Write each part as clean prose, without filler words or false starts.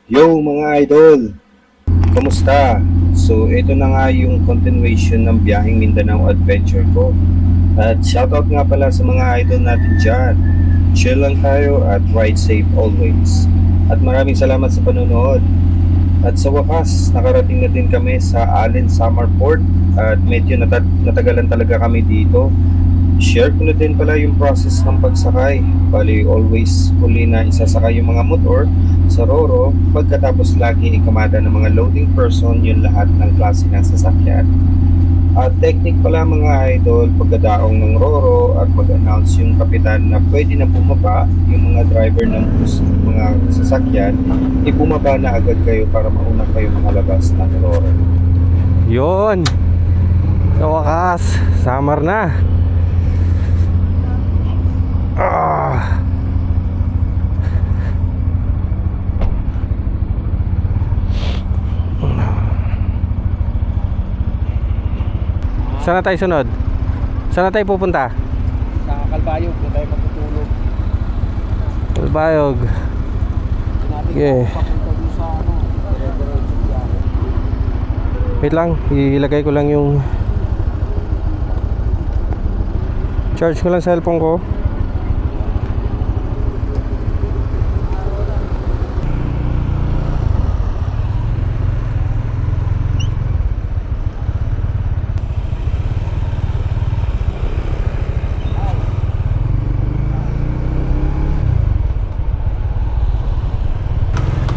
Yo mga idol! Kamusta? So ito na nga yung continuation ng biyaheng Mindanao adventure ko. At shoutout nga pala sa mga idol natin dyan. Chill lang tayo at ride safe always. At maraming salamat sa panonood. At sa wakas, nakarating na din kami sa Allen Samar Port at medyo natagalan talaga kami dito. Share ko na din pala yung process ng pagsakay. Bali, always huli na isasakay yung mga motor sa Roro pagkatapos lagi ikamada ng mga loading person yung lahat ng klase ng sasakyan. At technique pala mga idol, pagkadaong ng Roro at mag-announce yung kapitan na pwede na bumaba yung mga driver ng bus at mga sasakyan, ibumaba na agad kayo para mauna kayo makalabas ng Roro. Yon. Sa wakas, summer na. Ah. Saan na tayo sunod? Saan na tayo pupunta? Sa Kalbayog, doon tayo matutulog. Kalbayog. Natin Yeah. papunta doon sa dire-diretso biyahe. Wait lang, ilagay ko lang yung charge ko lang sa cellphone ko.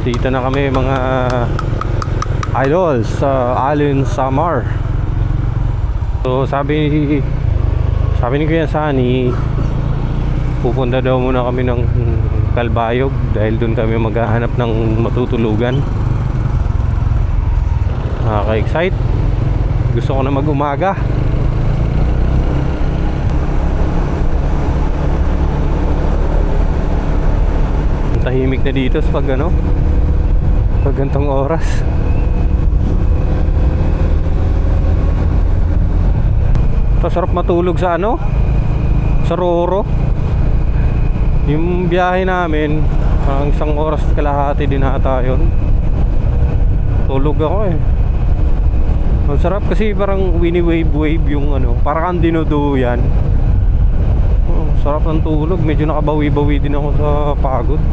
Dito na kami mga idol sa Allen Samar. So sabi ni Kuya Sani, pupunta daw muna kami ng Kalbayog dahil doon kami maghahanap ng matutulugan. Nakaka-excite. Gusto ko na mag-umaga. Tahimik na dito sa pag gantong oras. Sarap matulog sa sa Roro. Yung biyahe namin parang 1 oras kalahati din ata yun. Tulog ako eh. Ang sarap kasi parang wini-wave yung parang kang dinuduyan. Sarap ng tulog. Medyo nakabawi-bawi din ako sa pagod.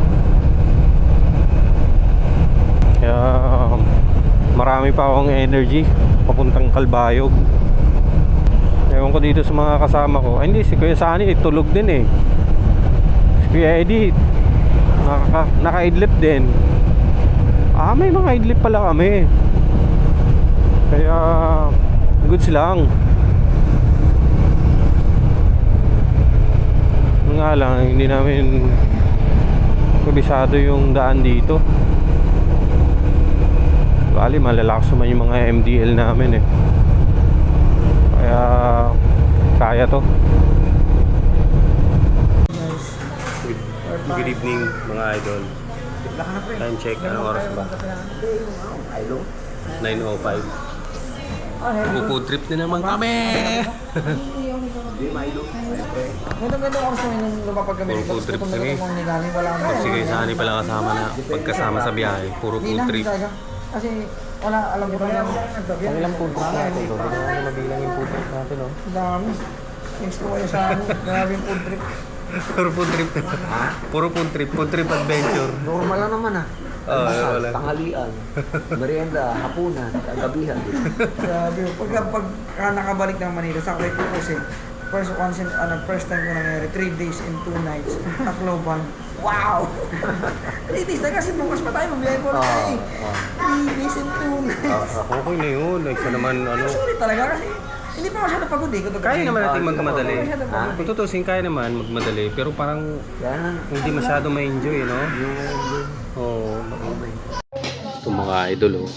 Kaya marami pa akong energy papuntang Kalbayog. Ewan ko dito sa mga kasama ko. Ay, hindi, si Kuya Sani tulog din eh. Si Kuya Eddie naka-idlip din. May mga idlip pala kami. Kaya goods lang. Nga lang, hindi namin kabisado yung daan dito. Bali, malalakas naman yung mga MDL namin eh. Kaya kaya to. Good evening mga idol. Time check, anong oras ba? 9:05. Pupo trip na naman kami. Ganda oras namin nung lumapag kami dito. Puro food trip kami. Wala na. Sige, Sani pala kasama na pagkasama sa biyahe. Puro food trip. Kasi wala, alam mo naman. Ang ilang food trip natin to? Hindi naman mabilang yung food trip natin, no? Ang dami. Thanks to kayo sa grabe yung food trip. Puro food trip. Puro food trip adventure. Normal lang naman ah. Wala. Tanghalian, merienda, hapunan, gabihan. Grabe. Pagka nakabalik ng Manila, sa akin po kasi first time ko nangyari, 3 days and 2 nights, Tacloban. Wow! 3 days na kasi bukas pa tayo, mabiyahe po na tayo. 3 days and 2 nights. Okay na yun. Isa naman, Sulit talaga kasi hindi pa masyado pagod eh. kaya naman natin magmadali. Hindi masyado pagod. Kung tutusin, kaya naman magmadali. Pero parang Yan, hindi masyado ma-enjoy, no? Oo. Ito mga idol, oh.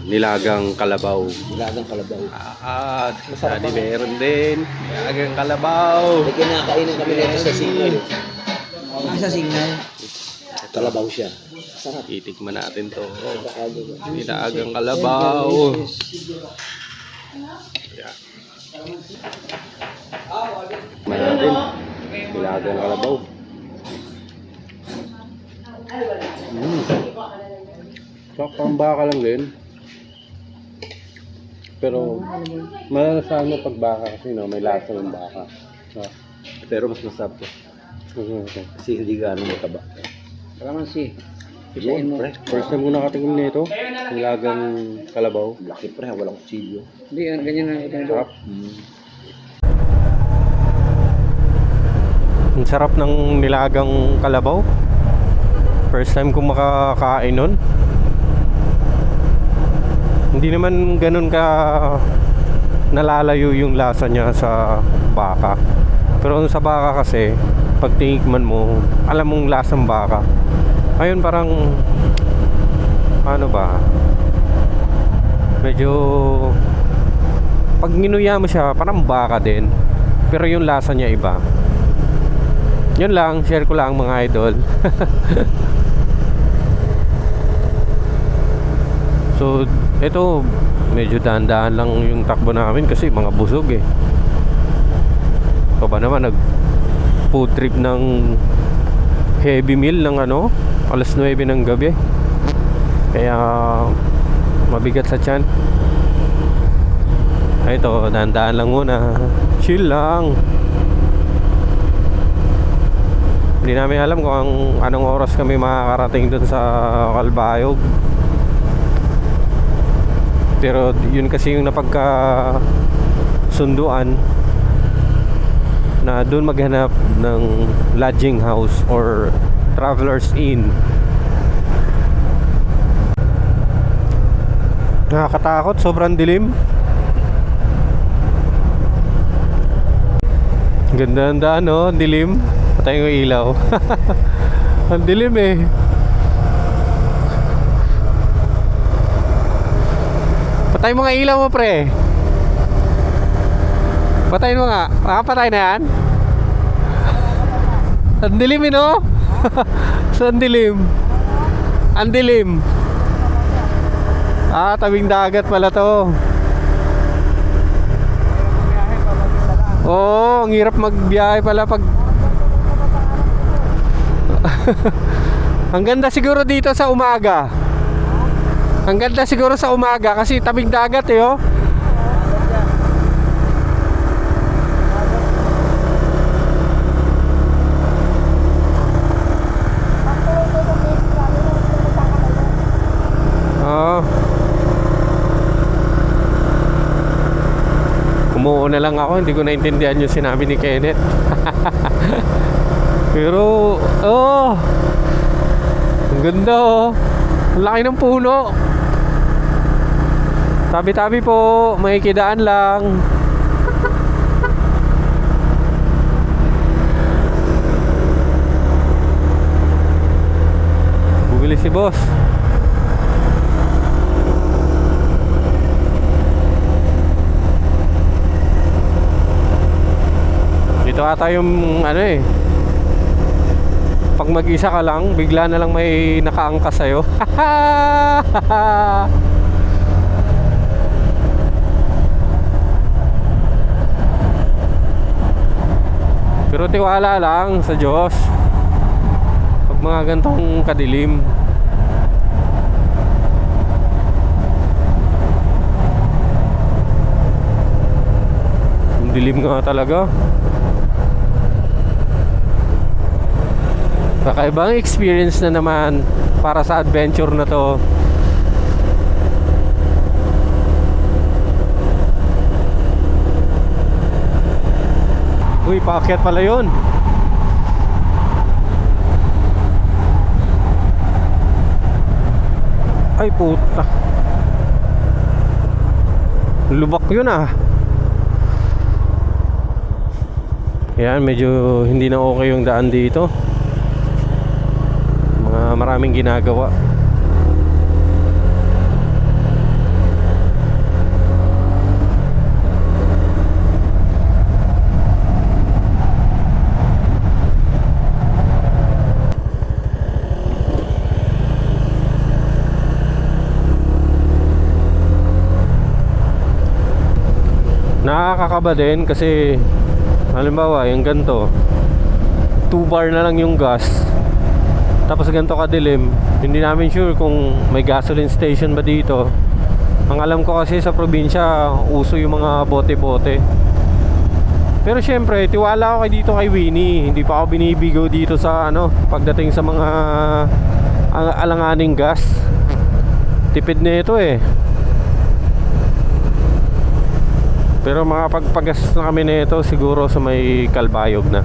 Nilagang kalabaw. nilagang kalabaw. Sani meron din. Nilagang kalabaw. May kinakainan kami nito sa signal. Sa signal. Kalabaw siya. Sarap. Titikman natin to. Kaado ba? Nilagang kalabaw. Ayan. Tikman natin. Nilagang kalabaw. Pang baka lang din. Pero malalasahan mo pag baka kasi no, may lasa ng baka. Pero mas masarap to. Kasi hindi gaano mataba. Kalamansi. Yun, pre. First time ko nakatingin nito, nilagang kalabaw. Laki pre, walang kutsilyo. Hindi, ganyan na ito. Sarap. Ang sarap ng nilagang kalabaw. First time ko makakain nun. Hindi naman ganun ka nalalayo yung lasa niya sa baka. Pero sa baka kasi, pag tinikman mo, alam mong lasang baka. Ayun parang ano ba? Medyo pag ginuya mo siya, parang baka din. Pero yung lasa niya iba. Yun lang, share ko lang mga idol. So, ito medyo dahan-dahan lang yung takbo namin kasi mga busog eh. So ba naman nag food trip ng heavy meal ng ano, alas 9 ng gabi. Kaya mabigat sa tiyan. Ay, ito, dahan-dahan lang muna. Chill lang. Hindi namin alam kung anong oras kami makakarating dun sa Calbayog. Pero yun kasi yung napagka sunduan na doon maghanap ng lodging house or travelers inn. Nakakatakot, sobrang dilim. Ganda ng daan, no? Dilim. Patayin ko yung ilaw. Ang dilim eh. Patayin mo nga ilaw mo, pre. Patayin mo nga. Patay na yan. Ang dilim eh, no? Saan dilim? Ang dilim. Tabing dagat pala to. Oo, ang hirap magbiyahe pala pag ang ganda siguro dito sa umaga. Ang ganda siguro sa umaga kasi tabing dagat eh, oh. Umuo na lang ako, hindi ko naintindihan yung sinabi ni Kenneth. Pero, ang ganda, oh. Ang laki ng puno. Tabi-tabi po, may kidaan lang. Bumili si boss. Dito ata yung ano eh, pag mag-isa ka lang, bigla na lang may nakaangkas sa'yo. Pero tiwala lang sa Diyos pag mga gantong kadilim. Ang dilim nga talaga. Kakaibang experience na naman para sa adventure na to. Uy, paakyat pala yun. Ay puta, lubak yun ah. Yan, medyo hindi na okay yung daan dito. Maraming ginagawa. Nakakakaba din kasi halimbawa yung ganito 2 bar na lang yung gas, tapos ganito kadilim, hindi namin sure kung may gasoline station ba dito. Ang alam ko kasi sa probinsya, uso yung mga bote-bote. Pero syempre, tiwala ako dito kay Winnie. Hindi pa ako binibigo dito sa pagdating sa mga alanganing gas. Tipid na ito eh. Pero makapagpagas na kami nito siguro sa may Kalbayog na.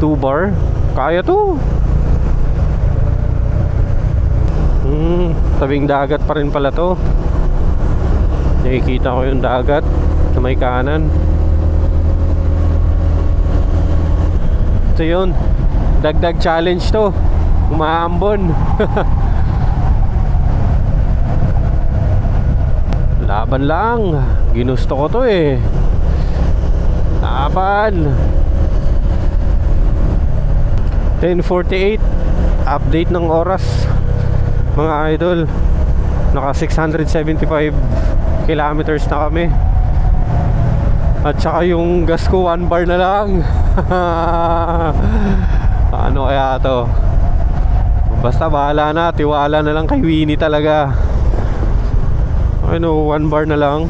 2 bar? Kaya to. Tabing dagat pa rin pala to. Nakikita ko yung dagat sa may kanan. Ito yun, dagdag challenge to. Umaambon. Laban lang. Ginusto ko to eh. Laban. 10:48. Update ng oras, mga idol. Naka 675 kilometers na kami. At saka yung gas ko 1 bar na lang. Ano kaya to? Basta bahala na. Tiwala na lang kay Winnie talaga. 1 bar na lang.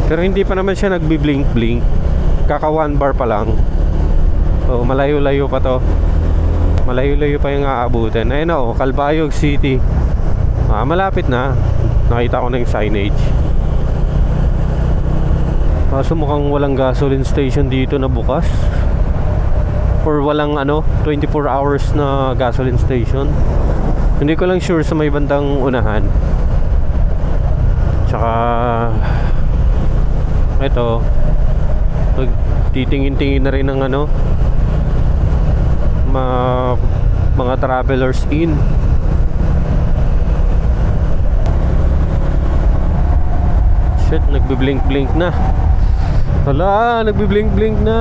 Pero hindi pa naman siya nagbi-blink-blink. Kaka 1 bar pa lang. So malayo-layo pa to. Malayo-layo pa yung aabutin. Ayun o, Calbayog City. Malapit na. Nakita ko na yung signage. Kaso mukhang walang gasoline station dito na bukas. Or walang 24 hours na gasoline station. Hindi ko lang sure sa may bandang unahan. Tsaka ito, titingin-tingin na rin ng mga travelers in. Shit, nagbi-blink-blink na. Hala, nagbi-blink-blink na.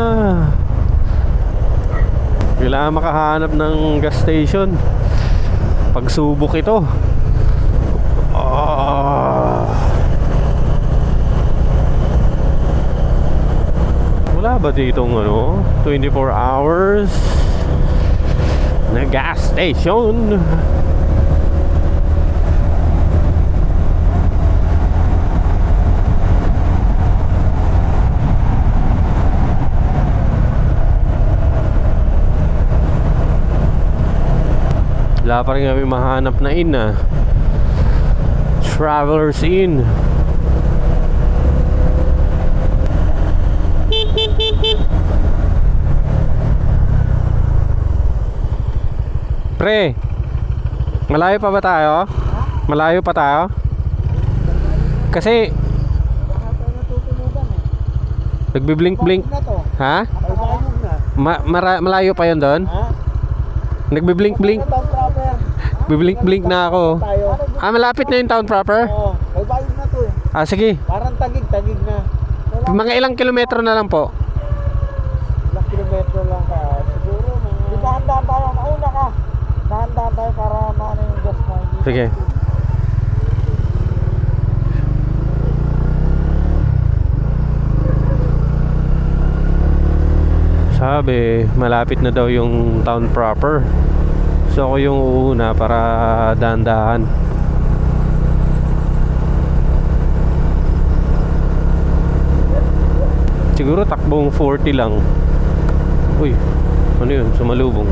Kailangan makahanap ng gas station. Pagsubok ito. Wala ba ditong 24 hours na gas station? Wala pa rin kami mahanap na Travelers in. Pre, malayo pa ba tayo? Malayo pa tayo? Kasi nagbi-blink-blink. Ha? Malayo pa yun doon? Nagbi-blink-blink. Biblink-blink na ako. Malapit na yung town proper? Oo, Calbayog na to eh. Sige. Parang tagig na. Mga ilang kilometro na lang po? Ilang kilometro lang ka. Siguro mga... Dahan-dahan tayo. Mauna ka. Dahan-dahan tayo para maano yung gas mo. Sige. Sabi, malapit na daw yung town proper. So ako yung uuna para dahan-dahan. Siguro takbong 40 lang. Uy, ano yun? Sumalubong.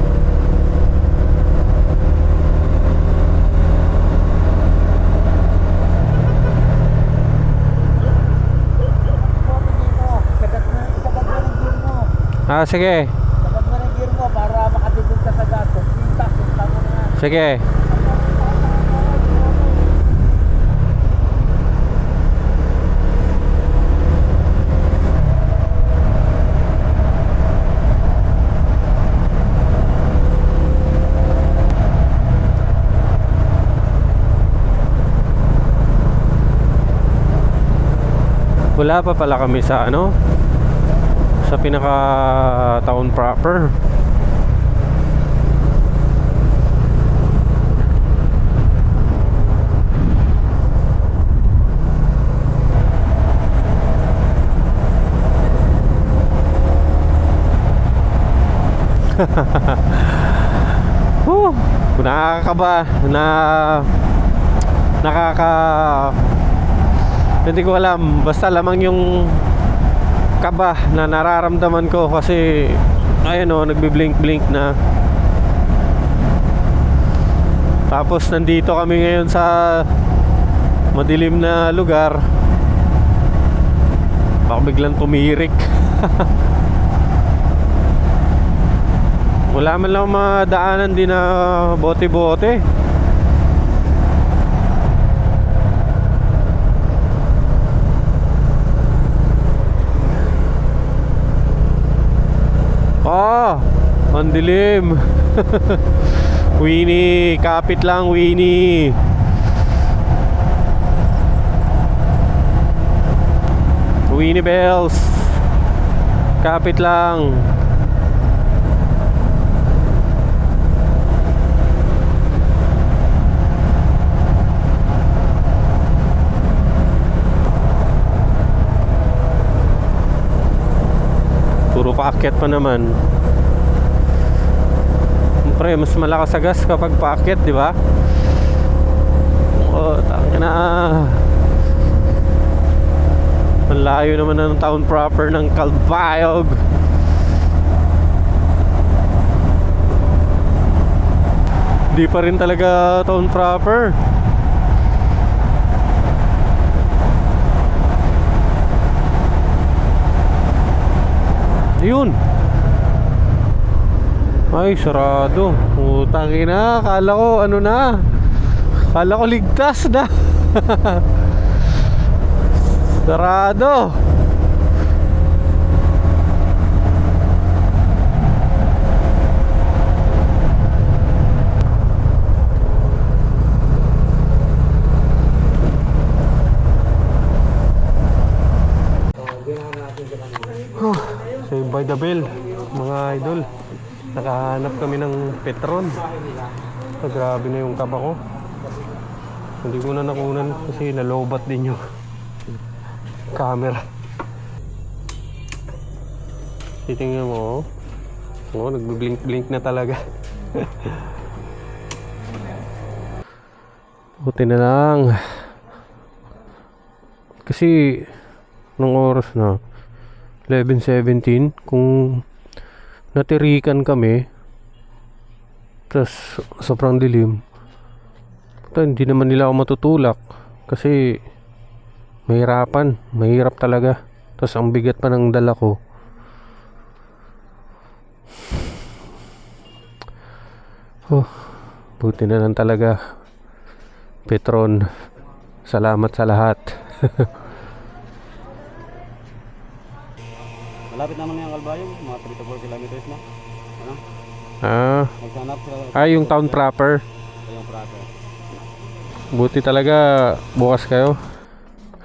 Sige. Sabat mo ng gear mo para makatipid ka sa gato. Punta mo na. Sige. Wala pa pala kami sa sa pinaka town proper. Nakakaba na hindi ko alam, basta lamang yung kaba na nararamdaman ko kasi ayun o, nagbi-blink-blink na. Tapos nandito kami ngayon sa madilim na lugar, baka biglang tumirik. Wala man lang madaanan din na bote-bote. Ang dilim. Winnie, kapit lang Winnie. Winnie Bells, kapit lang. Puro paakyat pa naman. Siyempre, mas malakas sa gas kapag paakyat, di ba? Oh, tangina. Ang layo naman ng town proper ng Calbayog. Di pa rin talaga town proper. Ayun. Ay, sarado. Utang ina, kala ko ano na. Kala ko ligtas na. Sarado. Saved by the bell, mga idol. Nakahanap kami ng Petron. Grabe na yung kaba ko. Hindi ko na nakunan kasi nalobat din yung camera. Titingnan mo, oh, nagbi-blink-blink na talaga. Buti na lang. Kasi nung oras na 11:17, kung natirikan kami tapos sobrang dilim, hindi naman nila ako matutulak kasi mahirap talaga. Tapos ang bigat pa ng dala ko. Buti na lang talaga, Petron. Salamat sa lahat. Malapit naman yung Calbayog, mga 3 to 4 kilometers na. Ano? Maghanap sila. Yung town proper. Yung proper. Buti talaga bukas kayo.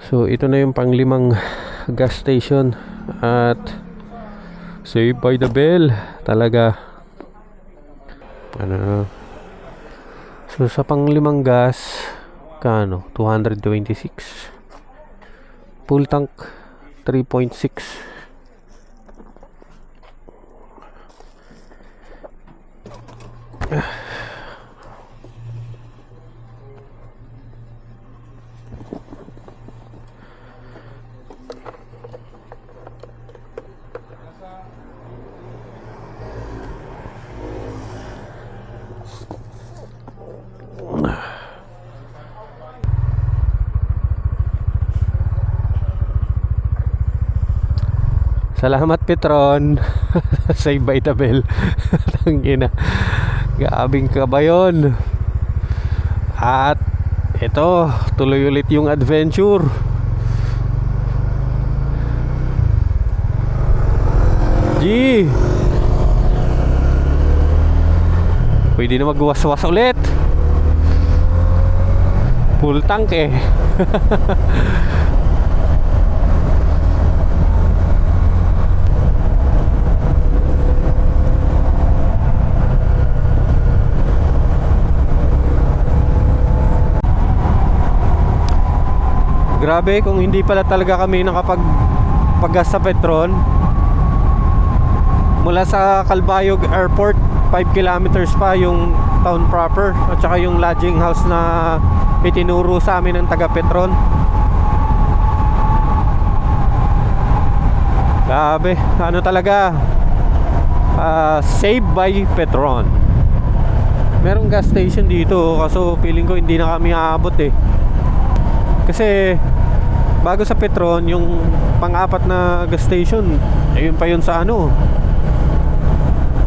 So ito na yung pang-5 gas station at saved by the bell talaga. So sa pang-5 gas, kano? 226. Full tank 3.6. Salamat Petron. Save by the bell. Tangina. Gabing ka ba yun? At ito, tuloy ulit yung adventure. G. Pwede na magwaswas ulit. Full tank eh. Grabe, kung hindi pala talaga kami nakapag-gas sa Petron, Mula sa Calbayog Airport, 5 kilometers pa yung town proper at saka yung lodging house na itinuro sa amin ng taga Petron. Grabe, ano talaga, Save by Petron. Merong gas station dito, kaso feeling ko hindi na kami aabot eh. Kasi bago sa Petron, yung pang-apat na gas station, ayun pa yun sa ano,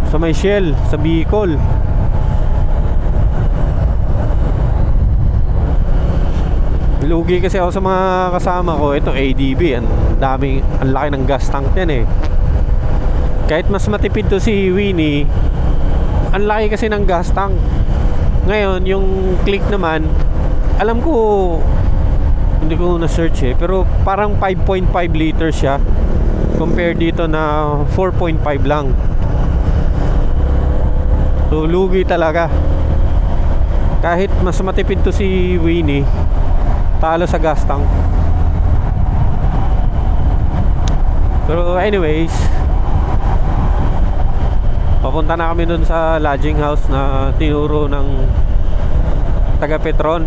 sa may Shell, sa Bicol. Lugi kasi ako sa mga kasama ko. Ito ADB, ang dami, ang laki ng gas tank yan eh. Kahit mas matipid to si Winnie, ang laki kasi ng gas tank. Ngayon, yung Click naman, alam ko, hindi ko na-search eh, pero parang 5.5 liters siya compare dito na 4.5 lang. So, lugi talaga. Kahit mas matipid to si Winnie, talo sa gas tank. Pero anyways, papunta na kami dun sa lodging house na tinuro ng taga Petron.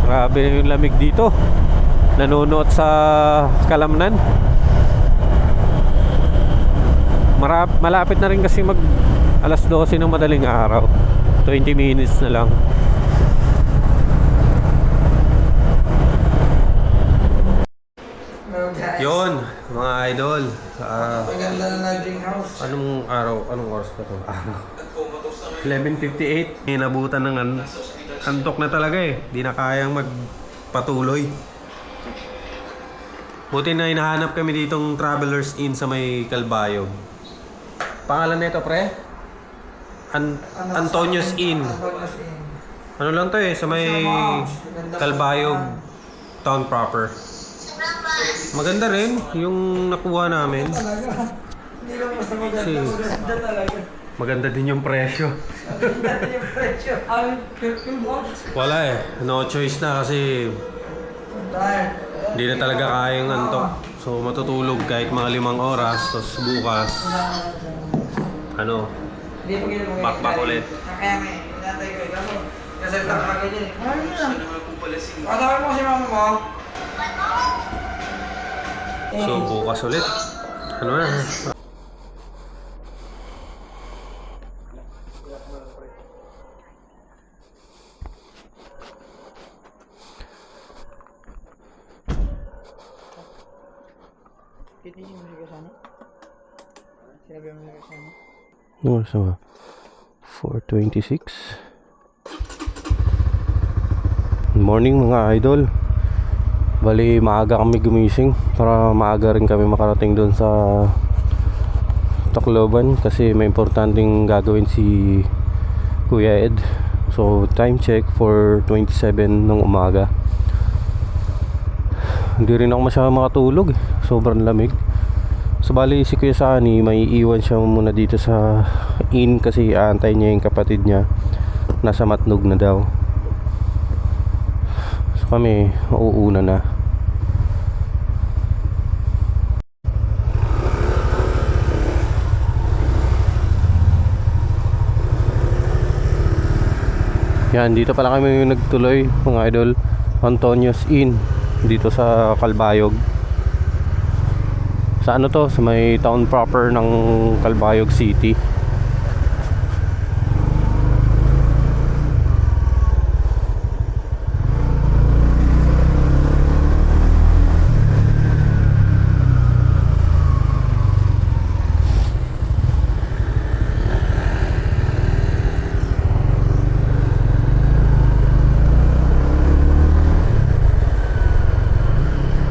Grabe yung lamig dito. Nanonood sa Kalamnan. Malapit na rin kasi mag alas 12 ng madaling araw. 20 minutes na lang. Yon, mga idol. Maganda na lodging house. Anong araw? Anong oras pa to? 11:58. Inabutan ng antok na talaga eh. Di na kayang magpatuloy. Buti na hinahanap kami ditong Travelers Inn sa may Calbayog. Pangalan nito pre? Antonio's Inn. Antonio's Inn. Ano lang to eh, sa may Calbayog town proper. Maganda rin yung nakuha namin. Talaga. Hindi lang basta maganda. Kasi Maganda talaga. maganda din yung presyo. Maganda yung presyo. Wala eh, no choice na kasi Tired. hindi na talaga kayang antok. So matutulog kahit mga 5 oras, tapos bukas ano, Hindi mo ginagawa. bakbak ulit. Kaya nga, inatay ko. Kasi lang kagad yun eh. Ano yun? Kasama mo si mama mo. So bukas ulit. Ano na? Titigil mo siya sana? Sinabi mo siya sana? Ano oras na ba? 4:26. Good morning mga idol. Bali maaga kami gumising para maaga rin kami makarating doon sa Tacloban kasi may importanteng gagawin si Kuya Ed. So time check 4:27 ng umaga. Hindi rin ako masyadong makatulog, sobrang lamig. So bali si Kuya Sani may iwan siya muna dito sa inn kasi aantay niya yung kapatid niya, nasa Matnog na daw. So kami mauuna na. Yan, dito pala kami nagtuloy mga idol. Antonio's Inn dito sa Calbayog. Sa ano to? Sa may town proper ng Calbayog City.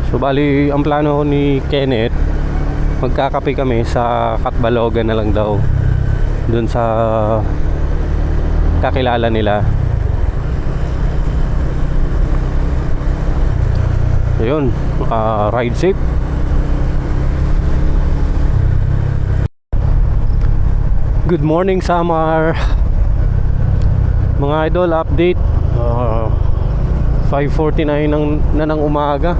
So bali ang plano ni Kenneth, magkakape kami sa Katbalogan na lang daw, dun sa kakilala nila. Ayun, ride safe. Good morning Samar. Mga idol, update 5:49 na ng umaga.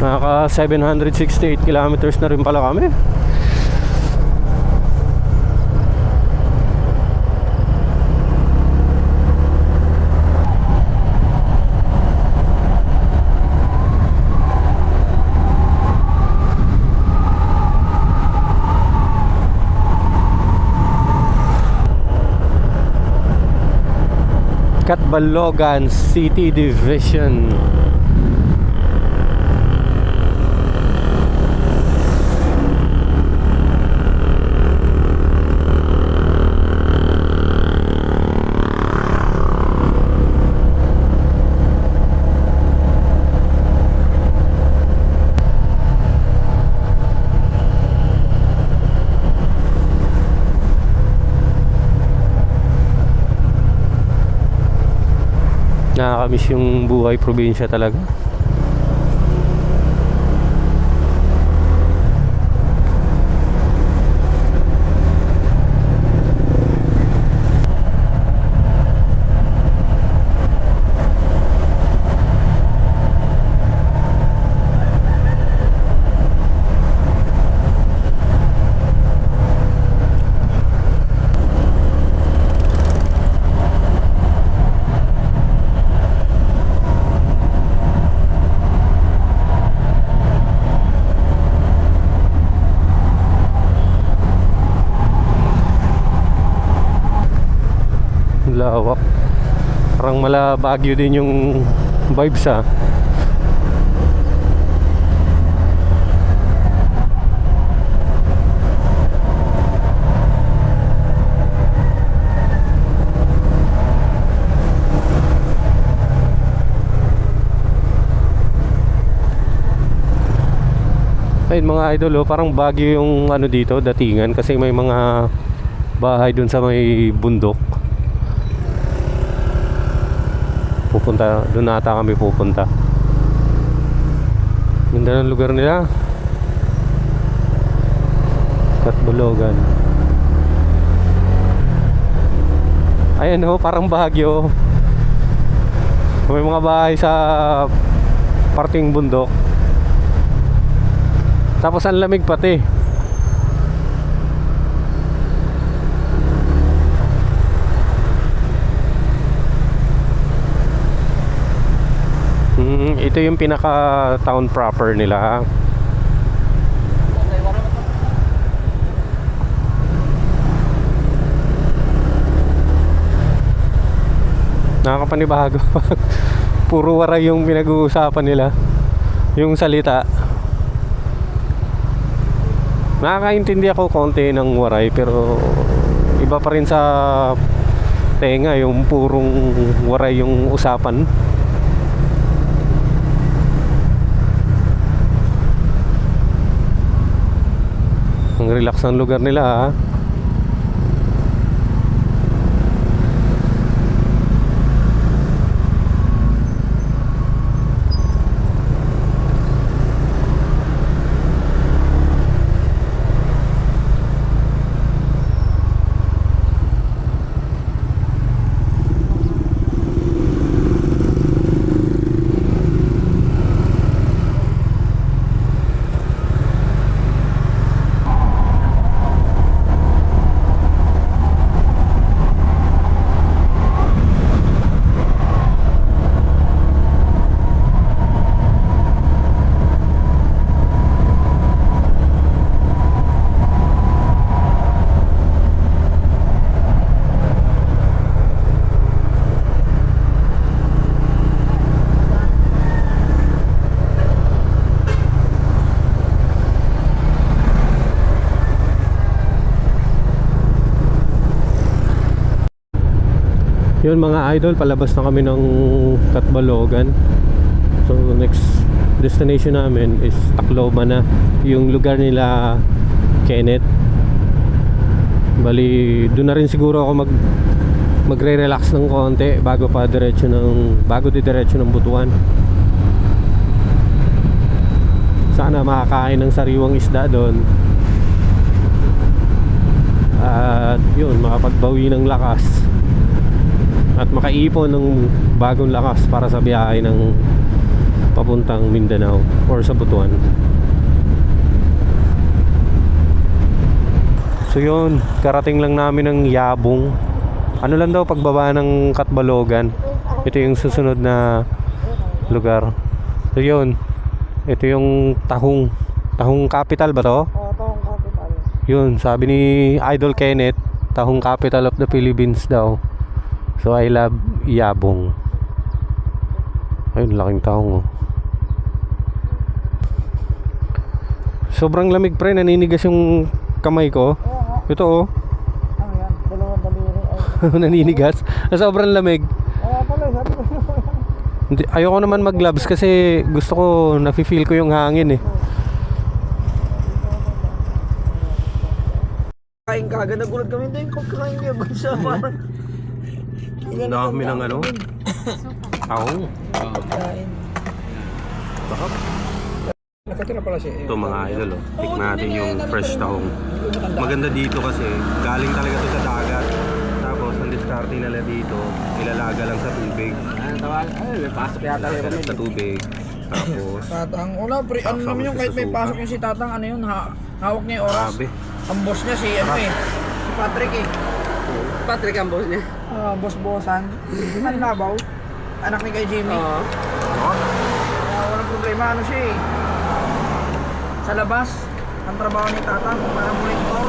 Naka 768 kilometers na rin pala kami. Catbalogan City Division. Nakakamiss yung buhay probinsya talaga. Lawak. Parang mala Baguio din yung vibes ah. Ayun mga idol, oh, parang Baguio yung ano dito, datingan kasi may mga bahay dun sa may bundok. Pupunta, doon ata kami pupunta. Ganda ng lugar nila. Catbalogan. Ayan ho, parang Baguio. May mga bahay sa parting bundok. Tapos ang lamig pati. Ito yung pinaka town proper nila. Nakakapanibago. Puro waray yung pinag-uusapan nila. Yung salita. Nakakaintindi ako konti ng waray, pero iba pa rin sa tenga yung purong waray yung usapan. Ang relax ng lugar nila ha. Yun mga idol, palabas na kami ng Catbalogan. So next destination namin is Tacloban na, yung lugar nila Kenneth. Bali doon na rin siguro ako magre-relax ng konti bago didiretso ng Butuan. Sana makakain ng sariwang isda doon. At yun, makapagbawi ng lakas at makaipon ng bagong lakas para sa biyahe ng papuntang Mindanao or sa Butuan. So yun, karating lang namin ng Yabong. Ano lang daw pagbaba ng Katbalogan. Ito yung susunod na lugar. So yun, ito yung Tahong capital ba to? Tahong capital. Yun, sabi ni Idol Kenneth, Tahong capital of the Philippines daw. So I love Yabong. Ayun, laking tahong oh. Sobrang lamig pre, naninigas yung kamay ko. Ito oh. Ano yan? Dalawang daliri ay. Naninigas. Sobrang lamig. Kaya pala, sabi ko. Hindi, ayoko naman mag-gloves kasi gusto ko, nafe-feel ko yung hangin eh. Kain ka, agad nagulat kami. Hindi, pagkakain niya. Bansa parang. Ang dami ng ano? Tahong. Kain. Bakit? Nakatira pala siya. Ito mga idol oh. Tikman natin yung fresh tahong. Maganda dito kasi galing talaga to sa dagat. Tapos ang diskarte nila dito, ilalaga lang sa tubig. Ano tawag? Ay, may pasok yata rin kami. Sa tubig. Tapos Tatang, wala, pre, ano Sasama naman yung siya kahit sa may suka. pasok yung si Tatang, ano yun, hawak niya yung oras. grabe. Ang boss niya si, ano eh, si Patrick eh. Patrick ang boss niya. Boss-bossan. Manlabaw. Anak ni kay Jimmy. Oo. Walang problema, ano siya eh. Sa labas, ang trabaho ni Tatang, parang monitor.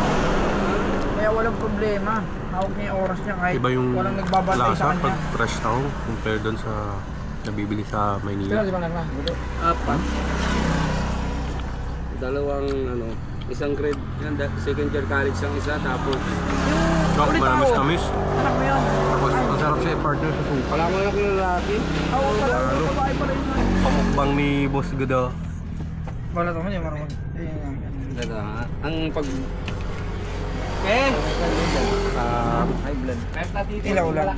Kaya walang problema. Hawak niya yung oras niya kahit Iba yung walang nagbabantay sa lasa kanya. pag fresh tahong compared doon sa nabibili sa Maynila. Di ba nga? Apat. Dalawang ano, isang grade, second year college ang isa, tapos Oh, Ulit manamis-tamis. Anak mo yun. Tapos ang sarap siya partner sa suka. wala mo na lalaki. Oo, pala. Babae pala yun. Pamukbang ni Boss Gudo. Wala to man yun, marunong. Ganda nga. Ang pag... Eh! High blood. Ilaw lang.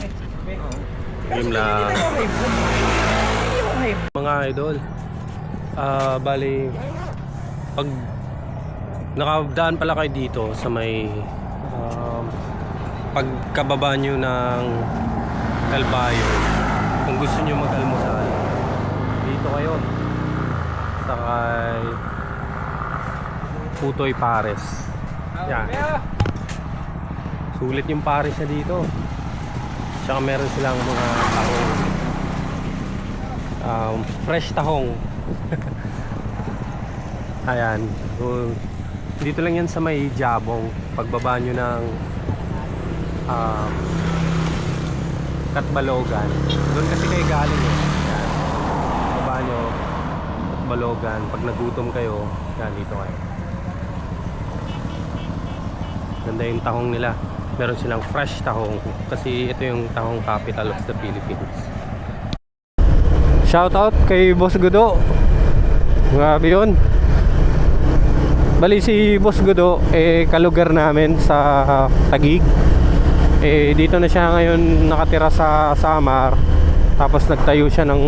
Game lang. Mga idol, bali, pag nakadaan pala kayo dito sa may pagkababa nyo ng Calbayo, kung gusto nyo mag-almusal, dito kayo sa kay Putoy Pares. Yan. Sulit yung pares na dito. Tsaka meron silang mga tahong, fresh tahong. Ayan. So, dito lang yan sa may Jabong. Pagbaba nyo ng Katbalogan. Doon kasi kayo galing eh. Ayan. Pagbaba nyo Katbalogan. Pag nagutom kayo, yan dito kayo. Ganda yung tahong nila. Meron silang fresh tahong kasi ito yung tahong capital of the Philippines. Shoutout kay Boss Gudo. Grabe yun. Bali si Boss Gudo kalugar namin sa Taguig. Dito na siya ngayon nakatira sa Samar. Tapos nagtayo siya ng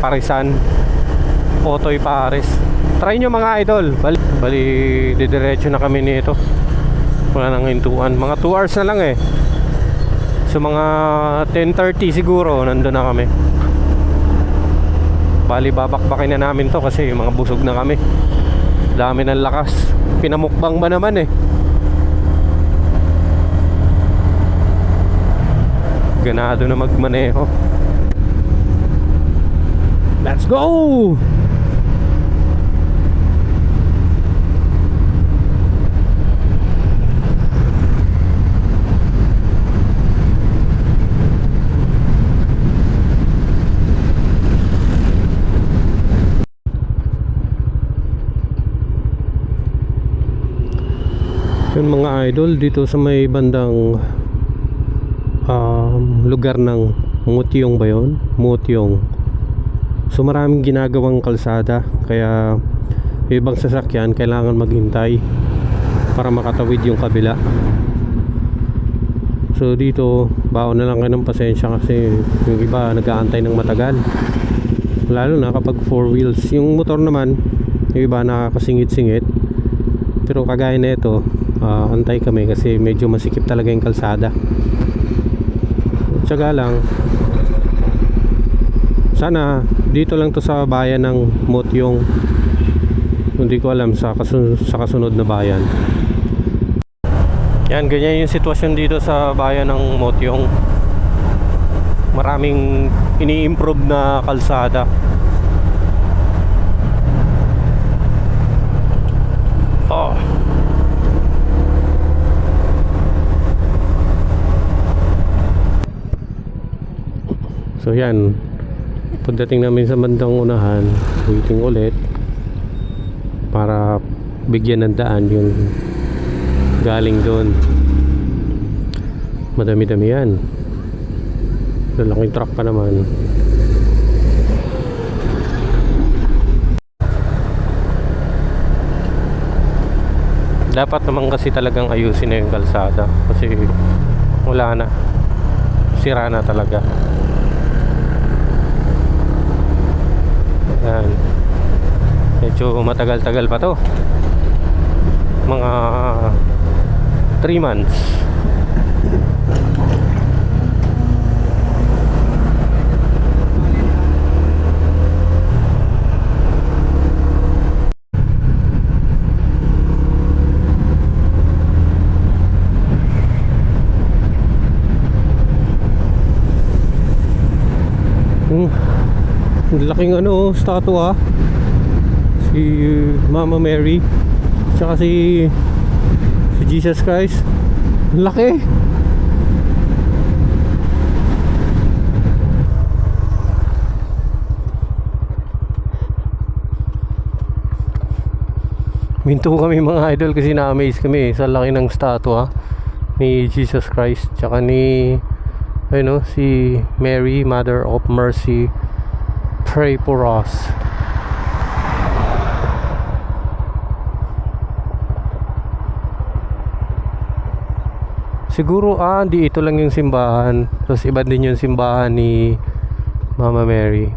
Parisan, Putoy Pares. Try nyo mga idol. Bali didiretso na kami nito. Wala nang hintuan. Mga 2 hours na lang eh. So mga 10:30 siguro nandun na kami. Bali babakbakin na namin to kasi mga busog na kami. Dami ng lakas. Pinamukbang ba naman eh. Ganado na magmaneho. Let's go! Yun mga idol, dito sa may bandang lugar ng Mutyong ba yun? Mutyong. So maraming ginagawang kalsada, kaya yung ibang sasakyan kailangan maghintay para makatawid yung kabila. So dito baon na lang kayo ng pasensya kasi yung iba nag-aantay ng matagal, lalo na kapag 4 wheels. Yung motor naman, yung iba nakakasingit-singit. Pero kagaya na ito, antay kami kasi medyo masikip talaga yung kalsada. Tsaga lang, Sana dito lang to sa bayan ng Motyong. Hindi ko alam sa kasunod na bayan. Yan, ganyan yung sitwasyon dito sa bayan ng Motyong. Maraming ini-improve na kalsada. Oh. So yan, pagdating namin sa bandang unahan, waiting ulit para bigyan ng daan yung galing doon. Madami-dami yan, lalaking truck pa naman. Dapat naman kasi talagang ayusin na yung kalsada kasi wala na, sira na talaga. Yan. Medyo matagal-tagal pa to, mga 3 months. Laking statua, si Mama Mary tsaka si Jesus Christ. Laki. Minto kami mga idol kasi na-amaze kami sa laki ng statua ni Jesus Christ tsaka ni si Mary, Mother of Mercy. Pray for us. Siguro di ito lang yung simbahan, tapos iba din yung simbahan ni Mama Mary.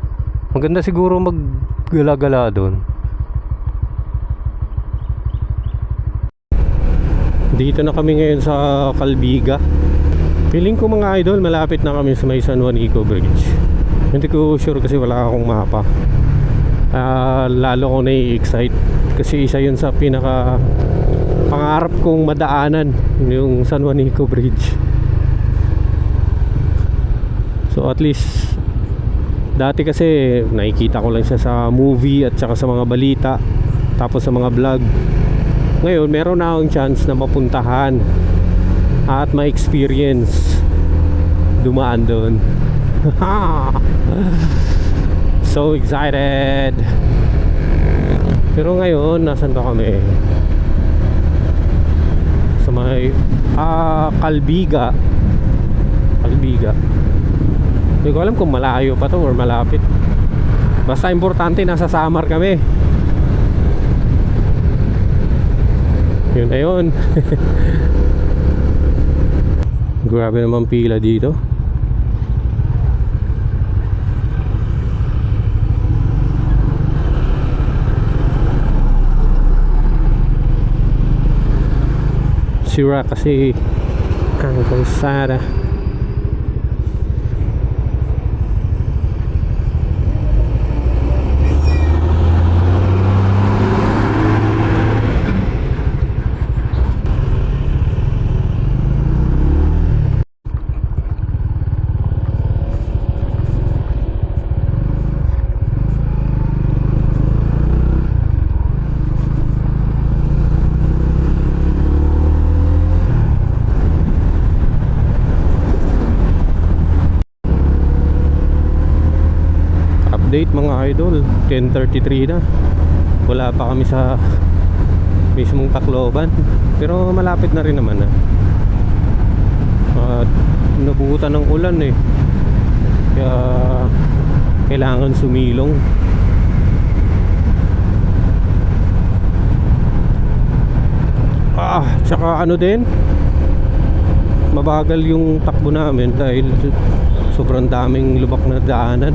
Maganda siguro maggala-gala doon. Dito na kami ngayon sa Calbiga. Feeling ko mga idol malapit na kami sa may San Juanico Bridge. Hindi ko sure kasi wala akong mapa. Lalo ko nai-excite kasi isa yun sa pinaka pangarap kong madaanan, yung San Juanico Bridge. So at least dati kasi nakikita ko lang siya sa movie at saka sa mga balita, tapos sa mga vlog. Ngayon meron na akong chance na mapuntahan at ma-experience dumaan doon. So excited. Pero ngayon nasan ba kami? Sa may Calbiga. Hindi ko alam kung malayo pa to or malapit. Basta importante nasa Samar kami. Yun na yun. Grabe naman pila dito. Sira kasi ang kalsada. Update mga idol, 10:33 na. Wala pa kami sa mismong Tacloban, pero malapit na rin naman na. At nabuhutan ng ulan kaya kailangan sumilong. Tsaka din, mabagal yung takbo namin dahil sobrang daming lubak na daanan.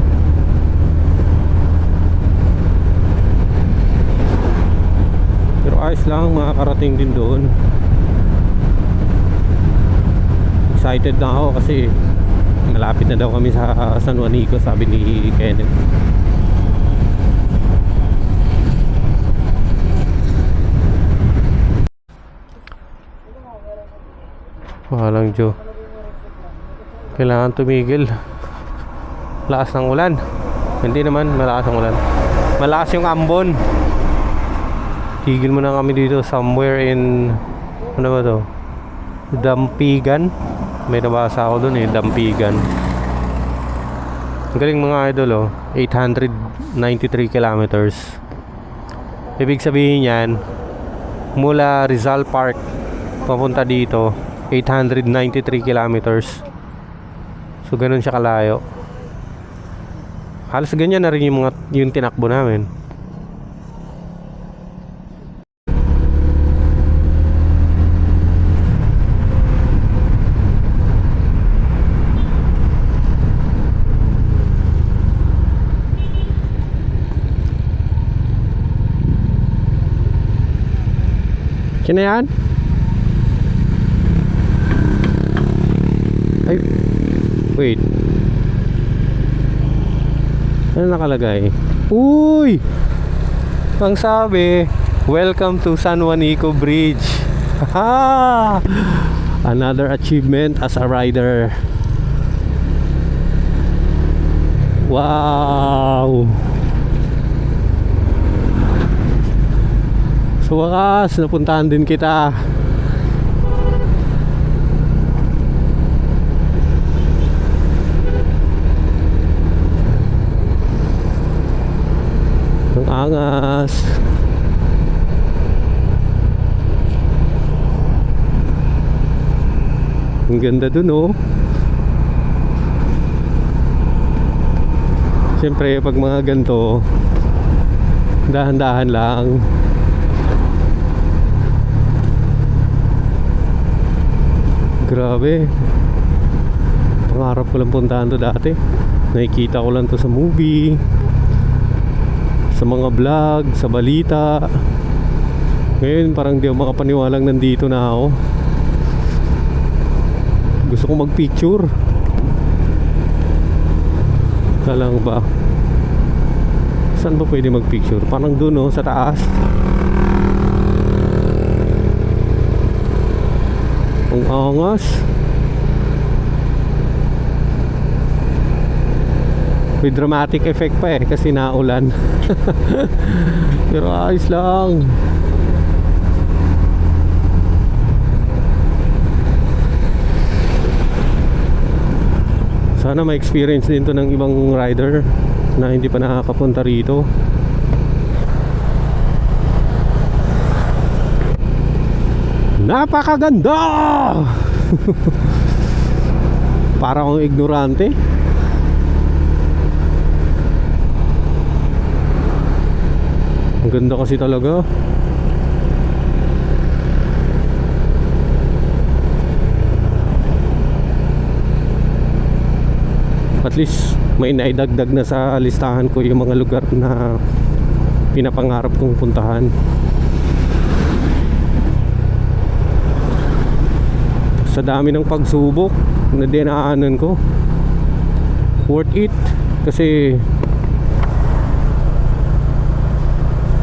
Pero ayos lang, makakarating din doon. Excited na ako kasi malapit na daw kami sa San Juanico, sabi ni Kenneth. Walang Diyo. Kailangan tumigil. Lakas ng ulan. Hindi naman malakas ang ulan. Malakas yung ambon. Tigil mo na kami dito somewhere in, ano ba to? Dampigan. May nabasa ako dun Dampigan. Ang galing mga idol 893 kilometers. Ibig sabihin yan, mula Rizal Park papunta dito 893 kilometers. So ganun siya kalayo. Halos ganyan na rin yung tinakbo namin. Sino yan? Ay, wait. Ano nakalagay? Uy! Ang sabi, welcome to San Juanico Bridge. Haha! Another achievement as a rider. Wow! Sa wakas, napuntahan din kita. Ang angas. Ang ganda dun Siyempre pag mga ganito, dahan-dahan lang. Grabe. Pangarap ko lang puntahan to dati. Nakikita ko lang to sa movie, sa mga vlog, sa balita. Ngayon parang di ako makapaniwalang nandito na ako. Gusto ko magpicture. Kalang ba? Saan ba pwede magpicture? Parang dun sa taas. Ang angas. May dramatic effect pa kasi naulan. Pero ayos lang. Sana ma-experience din to ng ibang rider na hindi pa nakakapunta rito. Napakaganda! Para akong ignorante. Ang ganda kasi talaga. At least may naidagdag na sa listahan ko yung mga lugar na pinapangarap kong puntahan. Sa dami ng pagsubok na dinaanan ko, worth it. Kasi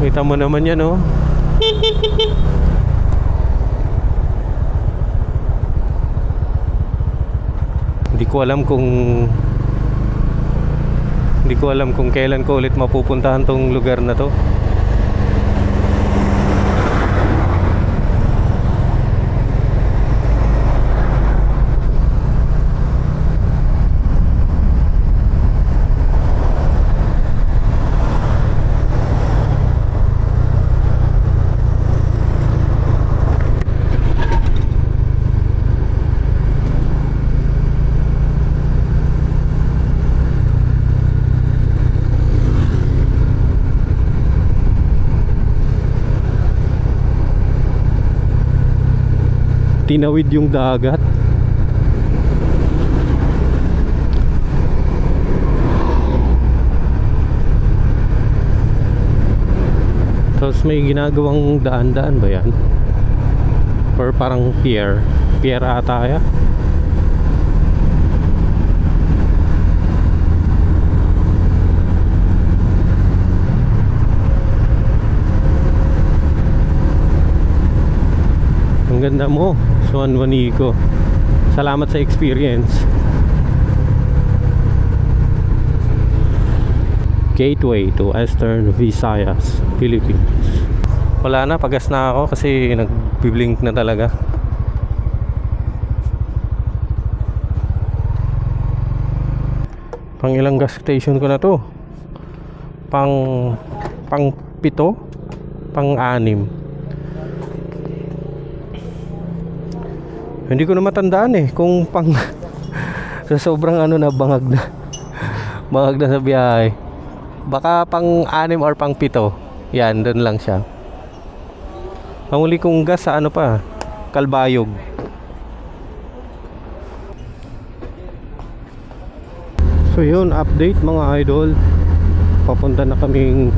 kita mo naman yan Hindi ko alam kung kailan ko ulit mapupuntahan tong lugar na to. Tinawid yung dagat. Tapos may ginagawang daan-daan ba yan? Or parang pier ata ya? ganda mo, Juan Juanico. Salamat sa experience. Gateway to Eastern Visayas, Philippines. Wala na, pagas na ako kasi nagbiblink na talaga. Pang ilang gas station ko na to? Pang 7? Pang 6? Hindi ko na matandaan eh kung pang sa sobrang ano na bangag na sa biyahe. Baka pang 6 or pang 7. Yan, doon lang siya. Ang uli kong gas sa ano pa, Kalbayog. So yun, update mga idol. Papunta na kaming,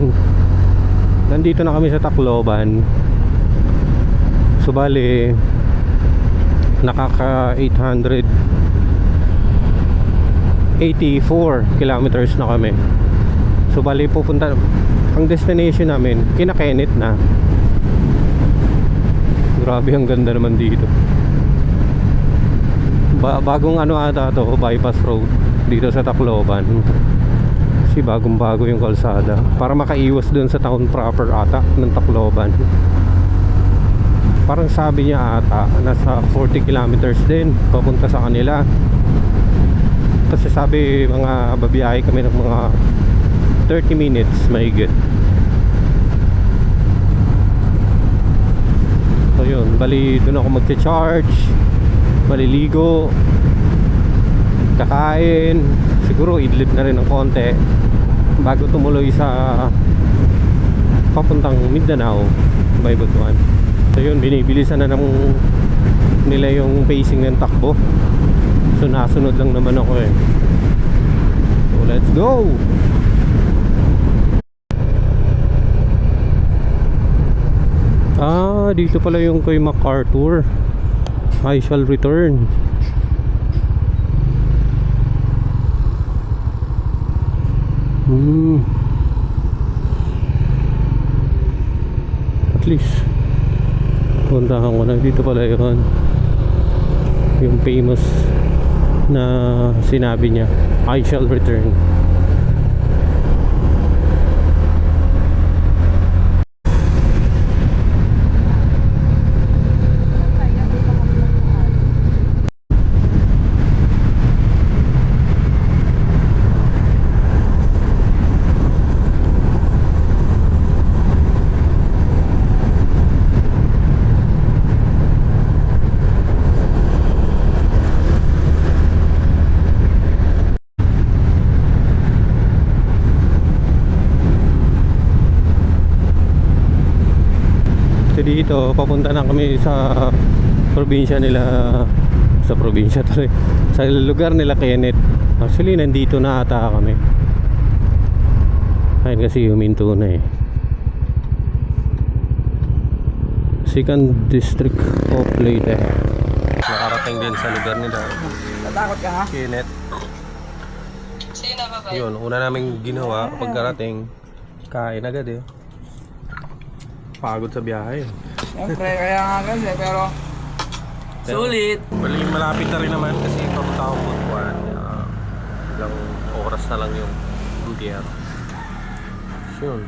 nandito na kami sa Tacloban. So bali, nakaka 884 kilometers na kami. So bali pupunta, ang destination namin kina Kenneth na. Grabe, ang ganda naman dito. Bagong ano ata to, bypass road dito sa Tacloban. Kasi bagong bago yung kalsada para makaiwas dun sa town proper ata ng Tacloban. Parang sabi niya ata nasa 40 kilometers din papunta sa kanila. Kasi sabi mga babiyahe kami ng mga 30 minutes mahigit. So yun, bali doon ako magcha-charge, maliligo, kakain, siguro idlip na rin ng konti bago tumuloy sa papuntang Mindanao by Butuan. So yun, binibilisan na nila yung pacing ng takbo. So nasunod lang naman ako eh. So let's go! Dito pala yung kay MacArthur. I shall return. At least puntahan ko na. Dito pala yun, yung famous na sinabi niya, I shall return. Dito papunta na kami sa probinsya nila, sa probinsya tuloy, sa lugar nila Kenneth. Actually nandito na ata kami. Ayun kasi huminto na eh. Second District of Leyte. Nakarating din sa lugar nila Natakot ka ha? Kenneth. Yun, una naming ginawa pagkarating, kain agad eh. Pagod sa biyahe. Siyempre, kaya nga kasi, pero sulit. Bali, malapit na rin naman kasi papunta ako Butuan. Ilang oras na lang yung Ambier. So yun,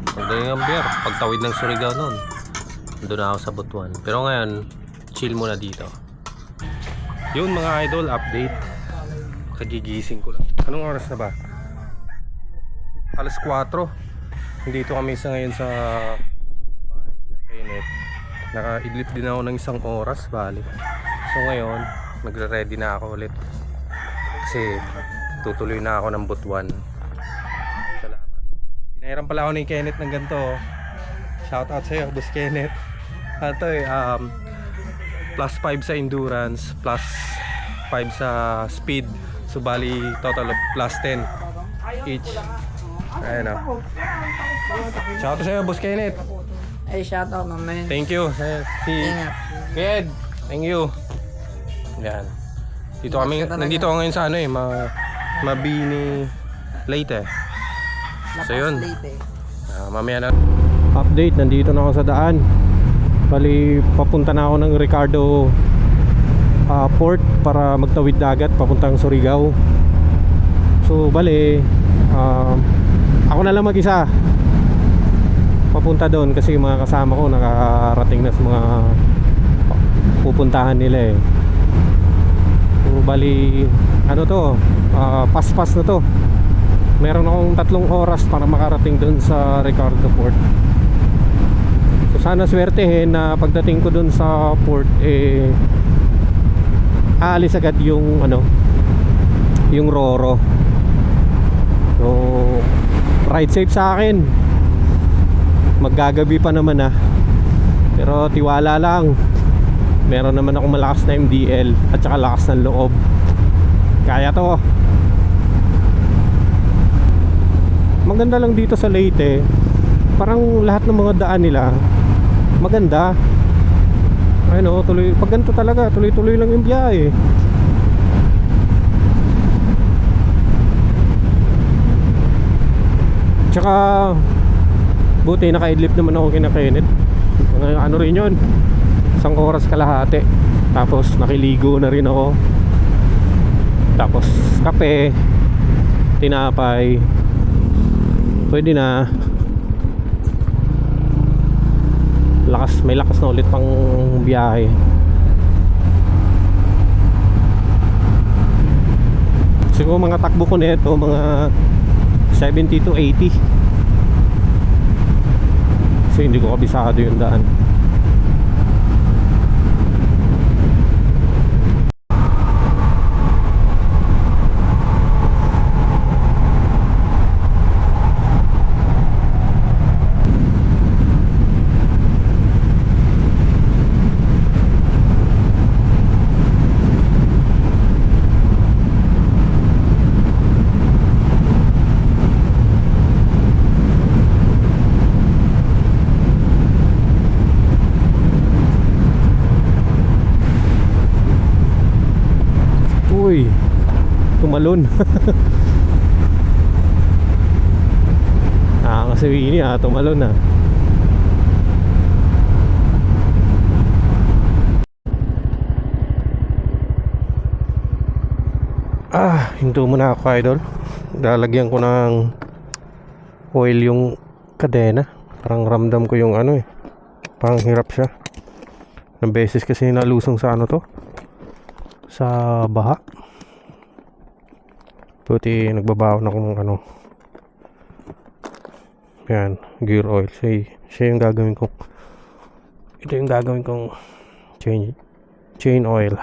pagdating ng Ambier, pagtawid ng Surigao nun, doon na ako sa Butuan. Pero ngayon, chill muna dito. Yun mga idol, update. Kagigising ko lang. Anong oras na ba? Alas 4. Dito kami sa ngayon sa Kenneth. Naka-idlip din ako ng isang oras bali. So ngayon, nagre-ready na ako ulit. Kasi tutuloy na ako ng Butuan. Salamat. Pinahiram pala ako ni Kenneth ng ganito. Shout out sa'yo, Boss Kenneth. Ito eh, plus 5 sa endurance, plus 5 sa speed. So bali total of plus 10 each. Ayan o. Shout out sa'yo, Boss Kenneth. Ay, shout out naman. Thank you. Ked, thank you. Yan. Dito kami, nandito ako ngayon sa ano eh, Mabini Leyte. So yun. Mamaya na. Update, nandito na ako sa daan. Bali, papunta na ako ng Ricardo Port para magtawid dagat papuntang Surigao. So bali, ako na lang mag-isa papunta doon kasi yung mga kasama ko nakarating na sa mga pupuntahan nila eh. So bali, ano to, pas-pas na to. Meron akong 3 oras para makarating doon sa Ricardo Port. So sana swertehin na pagdating ko doon sa port eh aalis agad yung ano, yung Roro. So ride safe sa akin. Maggagabi pa naman pero tiwala lang. Meron naman akong malakas na MDL at saka lakas ng loob. Kaya to. Maganda lang dito sa Leyte, parang lahat ng mga daan nila maganda. Ayun, tuloy, pag ganito talaga, tuloy-tuloy lang yung biyahe. Tsaka buti naka-idlip naman ako kina Kenneth. Ano rin yun, 1 oras kalahati. Tapos nakiligo na rin ako. Tapos kape, tinapay, pwede na. May lakas na ulit pang biyahe. Siguro mga takbo ko nito mga 70 to 80. Kasi hindi ko kabisado yung daan. Uy, tumalon. Kasi ini tumalon na. Hinto muna ako, idol. Lalagyan ko ng oil yung kadena. Parang ramdam ko yung ano eh, parang hirap siya. Ng beses kasi nalusong sa ano to, sa baha. Buti nagbabaon ako ng ano. Yan, gear oil. Siya yung gagawin kong, ito yung gagawin kong chain oil.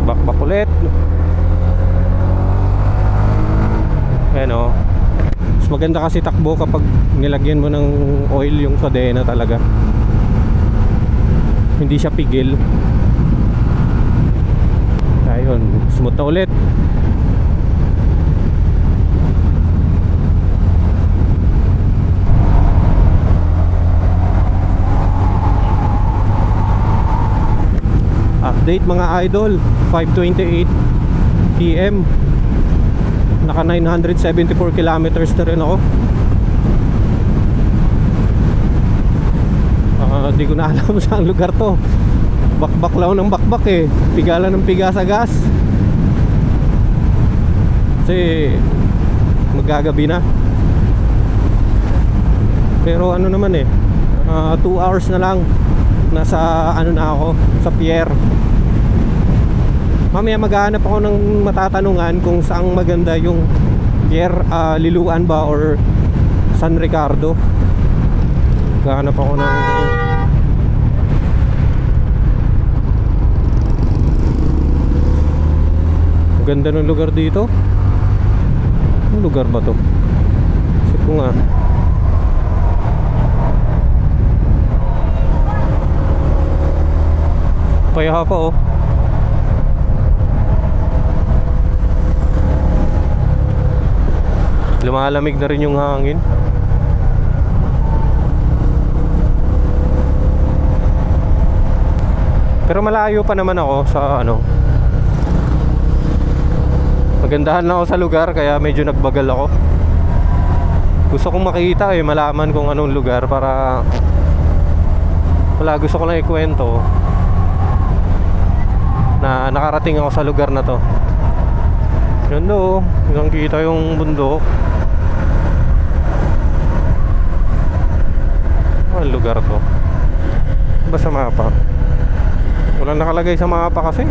Bakbak ulit. Ayan o. Mas maganda kasi takbo kapag nilagyan mo ng oil yung kadena talaga. Hindi siya pigil. Ayun, smooth na ulit. Update mga idol, 5:28 PM. Naka 974 kilometers na rin ako. Di ko na alam saan lugar to. Bakbak lang ng bakbak eh. Pigalan ng piga sa gas. Kasi magagabi na. Pero ano naman eh, 2 hours na lang nasa ano na ako, sa pier. Mamaya maghahanap ako ng matatanungan kung saang maganda yung pier, Liloan ba or San Ricardo. Maghahanap ako ng ganda ng lugar dito. Anong lugar ba to? Isip ko nga. Kaya pa oh. Lumalamig na rin yung hangin. Pero malayo pa naman ako sa ano. Magandahan lang ako sa lugar kaya medyo nagbagal ako. Gusto kong makita malaman kung anong lugar para gusto ko lang ikwento na nakarating ako sa lugar na to. Yun do, hanggang kita yung bundok. Ang lugar to ba sa mapa? Walang nakalagay sa mapa kasi.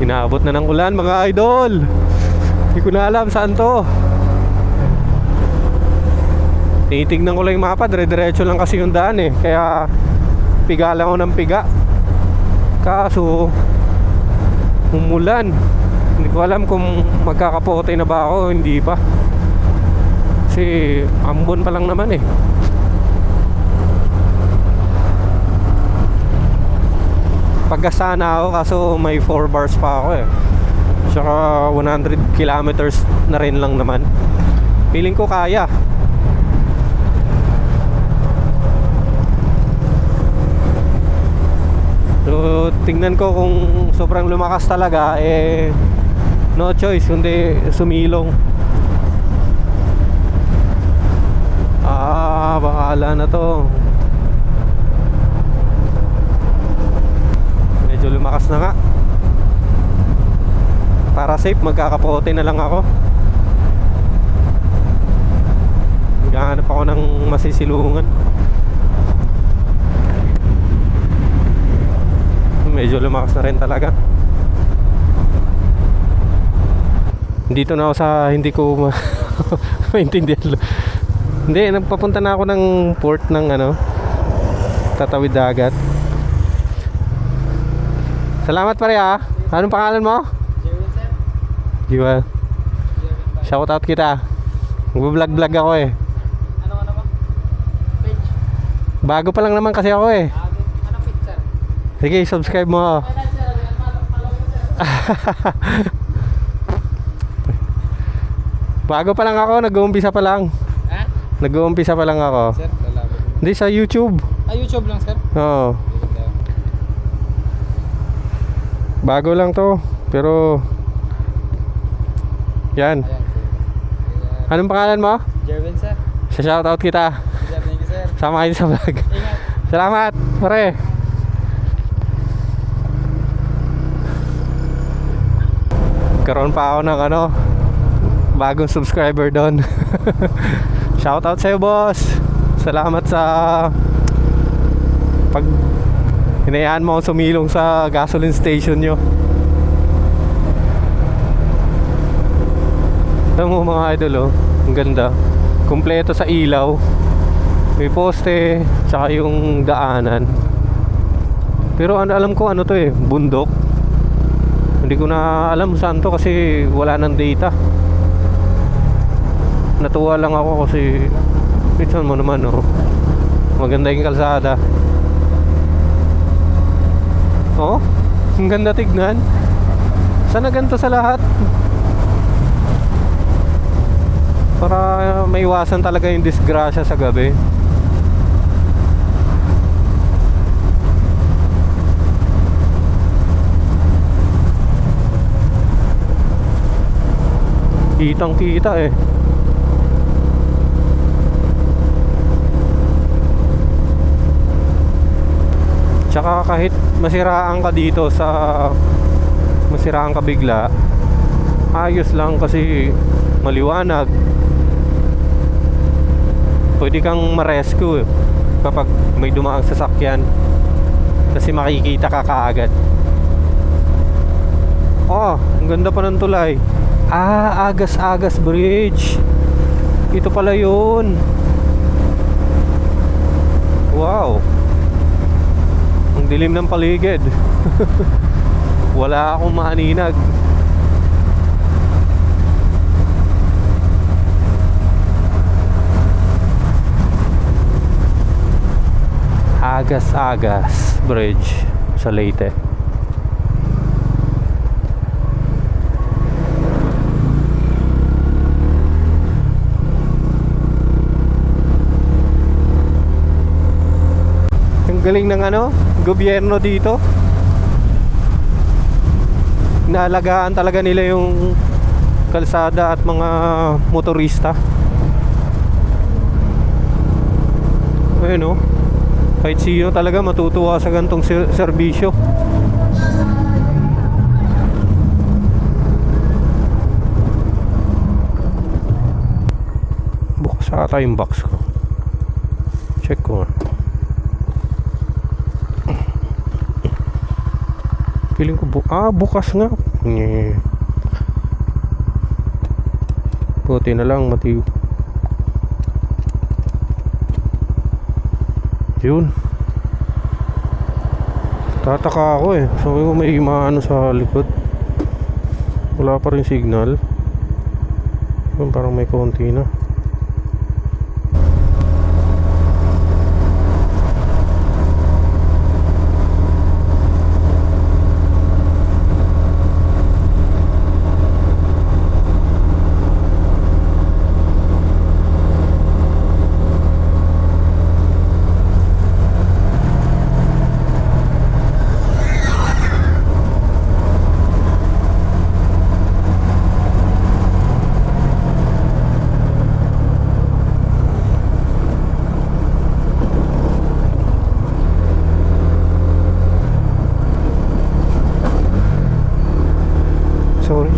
Inaabot na ng ulan mga idol. Hindi ko na alam saan to. Tinitignan ko lang yung mapa, dire-diretso lang kasi yung daan kaya piga lang ako ng piga. Kaso umulan. Hindi ko alam kung magkakapote na ba ako, hindi pa. Kasi ambon pa lang naman Pagkasa na ako kaso may 4 bars pa ako Tsaka 100 kilometers na rin lang naman. Feeling ko kaya. So tingnan ko kung sobrang lumakas talaga no choice kundi sumilong. Bahala na to. Medyo lumakas na nga. Para safe magkakapote na lang ako. Maghahanap ako ng masisilungan. Medyo lumakas na rin talaga. Dito na ako sa hindi ko maintindihan. Hindi, nagpapunta na ako ng port ng tatawid dagat. Salamat pare Anong pangalan mo? Jiwa. Shout out kita. Mag-vlog ako Ano ba? Page? Bago pa lang naman kasi ako Ano page, sir? Sige, subscribe mo. Bago pa lang ako, nag-uumpisa pa lang. Nag-uumpisa pa lang ako. Sir, lalabot. Hindi, sa YouTube. YouTube lang, sir? Oo. Bago lang to. Pero yan. Anong pangalan mo? Jerwin, sir. Sa shoutout kita. Sir, thank you, sir. Sama kayo sa vlog. Ingat. Salamat, pare. Karoon pa ako ng bagong subscriber doon. Shoutout sa'yo, boss. Salamat sa pag hinayaan mo akong sumilong sa gasoline station nyo. Ito mo mga idol ang ganda. Kumpleto sa ilaw. May poste, tsaka yung daanan. Pero alam ko to bundok. Hindi ko na alam saan to kasi wala nang data. Natuwa lang ako kasi minsan mo naman maganda yung kalsada. Ang ganda tignan. Sana ganito sa lahat. Para maiwasan talaga yung disgrasya sa gabi. Kitang kita Tsaka kahit masiraan ka dito masiraan ka bigla, ayos lang kasi maliwanag. Pwede kang ma-rescue kapag may dumaang sasakyan kasi makikita ka kaagad. Oh, ang ganda pa ng tulay. Agas-agas bridge. Ito pala yun. Wow, ang dilim ng paligid. Wala akong maaninag. Agas-agas bridge sa Leyte. Ang galing ng gobyerno dito. Inaalagaan talaga nila yung kalsada at mga motorista. Ayun kahit sino talaga matutuwa sa gantong serbisyo. Bukas ata yung box ko. Check ko nga. Feeling ko bukas nga. Buti na lang yun. Tataka ako sabi ko may maano sa likod. Wala pa rin signal. Parang may konti na. Sorry.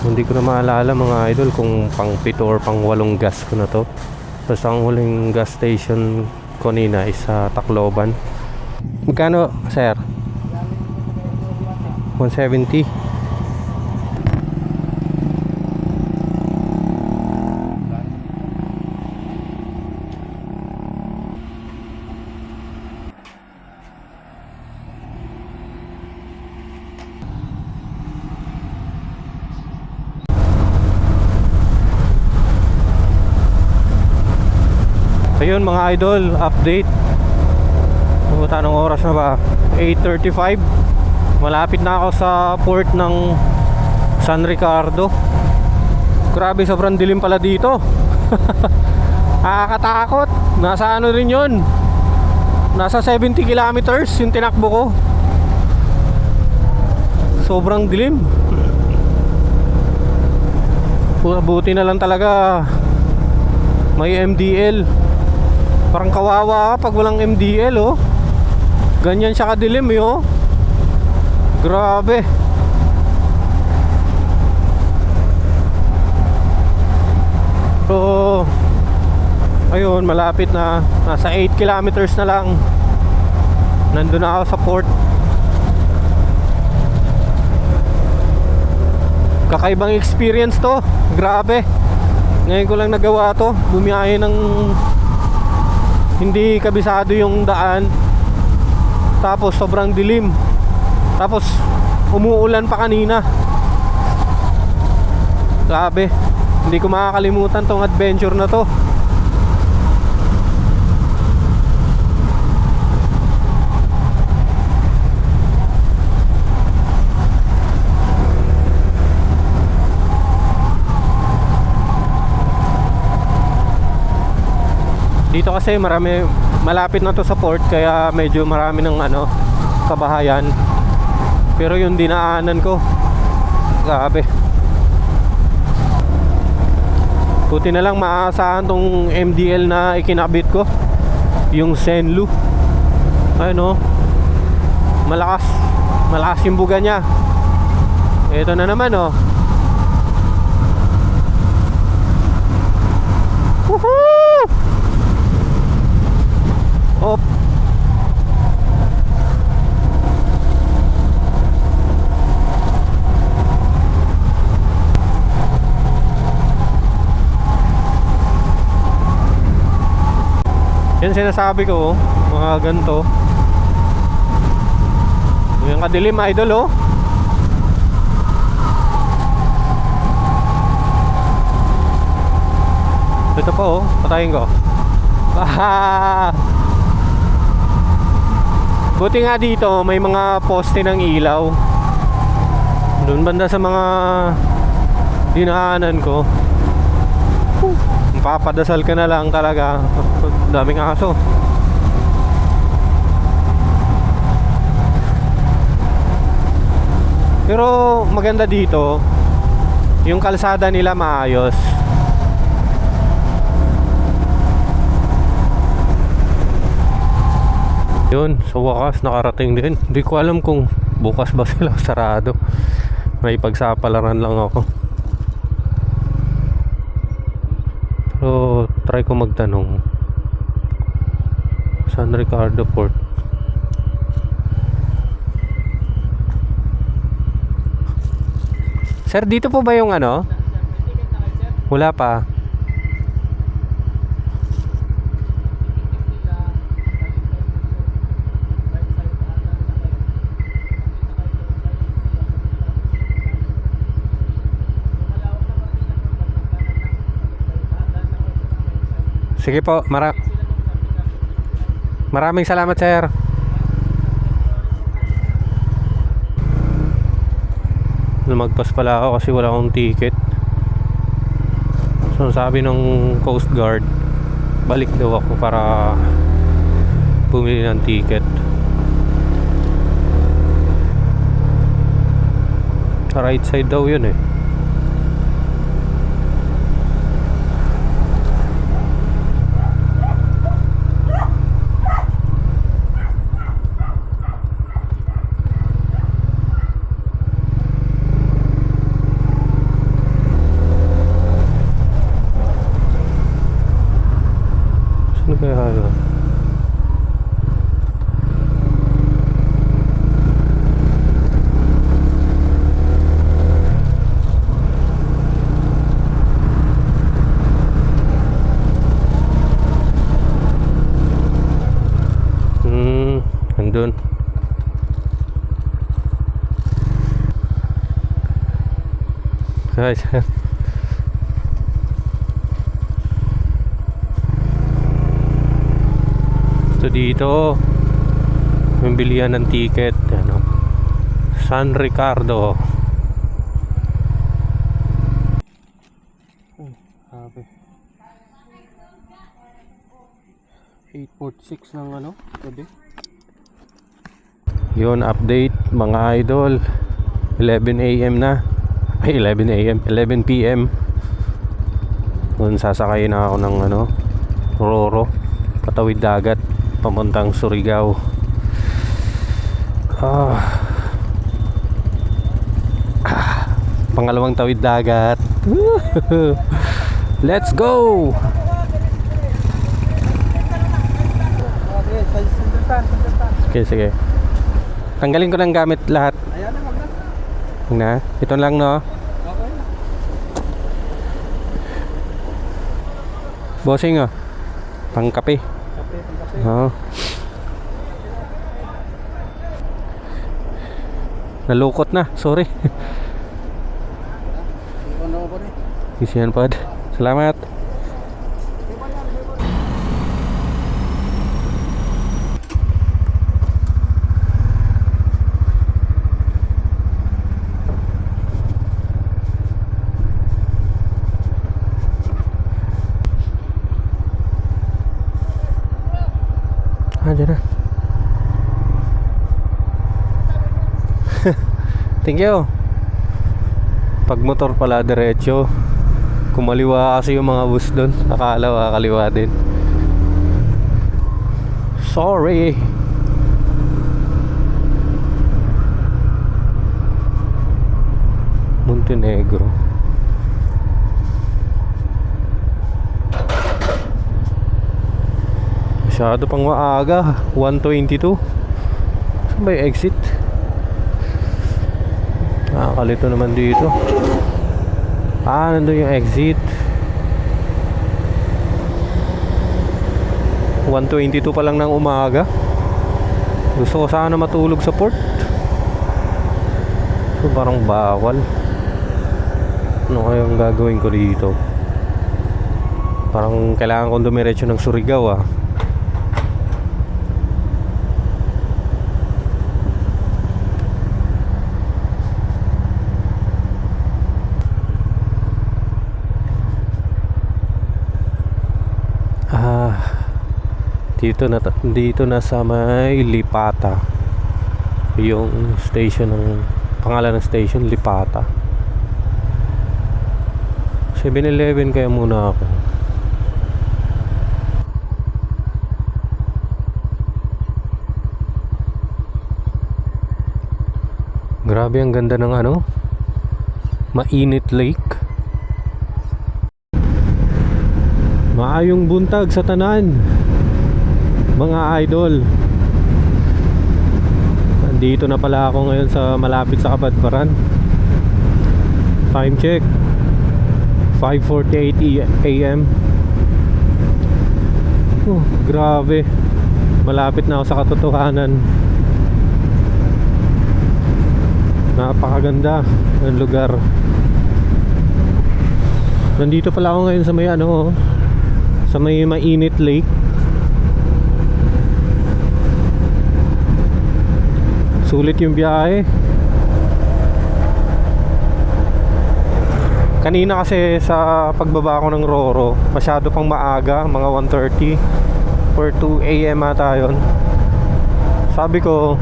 Hindi ko na maalala mga idol kung pang 7 or pang 8 gas ko na to. Basta ang huling gas station ko nina is sa Tacloban. Magkano sir? 170. Ayun mga idol, update. Pumunta ng oras na ba? 8:35. Malapit na ako sa port ng San Ricardo. Grabe, sobrang dilim pala dito. Nakakatakot. Nasa ano rin yun, nasa 70 kilometers yung tinakbo ko. Sobrang dilim. Buti na lang talaga may MDL. Parang kawawa ka pag walang MDL Ganyan siya kadilim Grabe. So ayun, malapit na. Nasa 8 kilometers na lang. Nandun na ako sa port. Kakaibang experience to. Grabe. Ngayon ko lang nagawa to. Bumiyahe ng hindi kabisado yung daan. Tapos sobrang dilim. Tapos umuulan pa kanina. Grabe. Hindi ko makakalimutan tong adventure na to. Dito kasi malapit na to sa port, kaya medyo marami ng kabahayan. Pero yung dinaanan ko, grabe. Buti na lang maaasahan tong MDL na ikinabit ko, yung Senlu. Ayun, malakas yung buga niya. Ito na naman, Woohoo! Op. Yan sinasabi ko, mga ganito. Yung kadilim, idol, Ito pa, patayin ko. Buti nga dito may mga poste ng ilaw. Doon banda sa mga dinaanan ko, papadasal ka na lang talaga. Daming aso. Pero maganda dito, yung kalsada nila maayos. Yun, sa wakas nakarating din. Hindi ko alam kung bukas ba sila sarado. May pagsapalaran lang ako. Pero try ko magtanong. San Ricardo Port. Sir, dito po ba yung Wala pa. Sige po, maraming salamat, sir. Lumagpas pala ako kasi wala akong ticket. So sabi ng Coast Guard, balik daw ako para bumili ng ticket. Right side daw yun eh. Saan kaya yun? Andun. Guys. So dito yung bilihan ng ticket, San Ricardo. Sabi 8:46 ng gabi. Yun, update mga idol. 11 AM na. Ay, 11 AM, 11 PM. Doon sasakay na ako ng Roro, patawid dagat papuntang Surigao. Pangalawang tawid dagat. Let's go. Sige. Tanggalin ko ng gamit lahat. Ayan na, wag na. Na, ito lang, no? Okay. Bossing ah. Pangkape. Kape, pangkape. Oo. Nalukot na, sorry. Ikaw na po rin. Isiyan pod. Salamat. Dyan na. Thank you. Pag motor pala diretso, kumaliwa kasi yung mga bus doon. Akala kaliwa din. Sorry. Montenegro. Masyado pang maaga. 1:22. Saan ba yung exit? Nakakalito naman dito. Nandun yung exit. 1:22 pa lang ng umaga. Gusto ko sana matulog sa port. So parang bawal. Ano kayang gagawin ko dito? Parang kailangan kong dumiretso ng Surigao ah. Dito na sa may Lipata. Yung station ng pangalan ng station Lipata. 7-Eleven kaya muna ako. Grabe ang ganda ng ano, Mainit Lake. Maayong buntag sa tanan, mga idol. Nandito na pala ako ngayon sa malapit sa Kabadbaran. Time check 5:48 AM. Grabe. Malapit na ako sa katotohanan. Napakaganda ng lugar. Nandito pala ako ngayon sa may ano, sa may Mainit Lake. Sulit yung biyahe. Kanina kasi sa pagbaba ko ng Roro, masyado pang maaga, mga 1:30 or 2 AM ata yun. Sabi ko,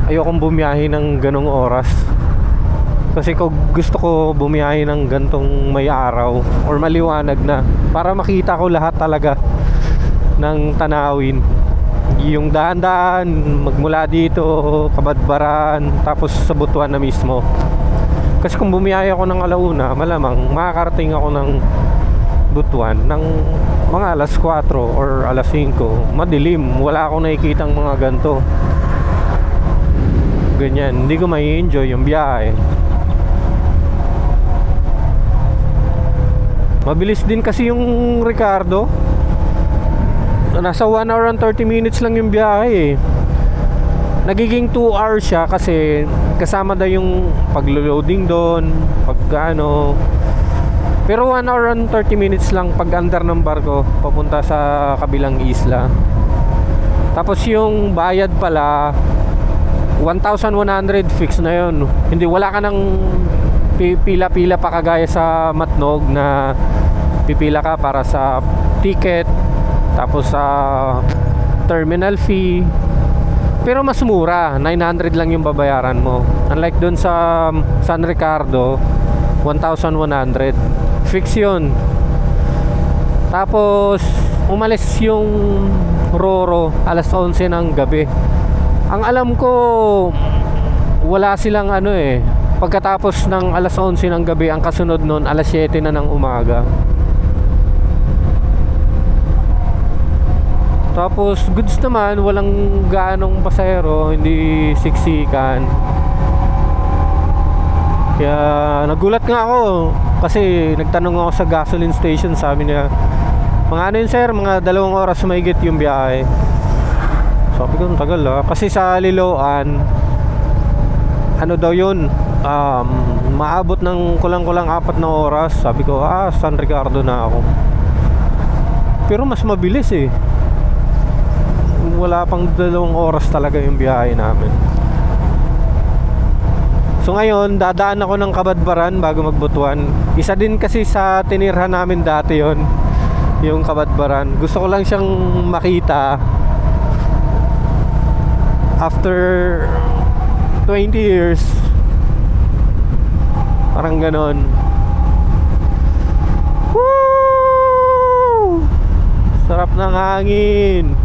ayokong bumiyahe ng ganong oras. Kasi kung gusto ko bumiyahe ng gantong may araw or maliwanag na, para makita ko lahat talaga ng tanawin. Yung daan-daan magmula dito, Kabadbaran, tapos sa Butuan na mismo. Kasi kung bumiyahe ako ng alauna, malamang makakarating ako ng Butuan ng mga alas 4 or alas 5. Madilim, wala akong nakikitang mga ganto. Ganyan, hindi ko mai-enjoy yung biyahe. Mabilis din kasi yung Ricardo. Nasa 1 hour and 30 minutes lang yung biyahe eh. Nagiging 2 hours siya kasi kasama daw yung paglo-loading doon, pag ano. Pero 1 hour and 30 minutes lang pag andar ng barko papunta sa kabilang isla. Tapos yung bayad pala 1,100 fix na yun. Hindi, wala ka nang pila-pila pa kagaya sa Matnog na pipila ka para sa ticket, tapos sa terminal fee. Pero mas mura, 900 lang yung babayaran mo. Unlike dun sa San Ricardo, 1,100 fix yun. Tapos umalis yung Roro alas 11 ng gabi. Ang alam ko, wala silang ano eh, pagkatapos ng alas 11 ng gabi, ang kasunod nun alas 7 na ng umaga. Tapos goods naman, walang gaanong pasahero, hindi siksikan. Kaya nagulat nga ako kasi nagtanong ako sa gasoline station, sabi niya Mga ano yun sir, mga 2 oras mahigit yung biyahe. Sabi ko, ang tagal kasi sa Liloan, ano daw yun, maabot ng kulang-kulang 4 na oras. Sabi ko, San Ricardo na ako. Pero mas mabilis eh. Wala pang 2 oras talaga yung biyahe namin. So ngayon, dadaan ako ng Kabadbaran bago magbutuan. Isa din kasi sa tinirhan namin dati yon, yung Kabadbaran. Gusto ko lang siyang makita after 20 years. Parang ganon. Woo! Sarap ng hangin.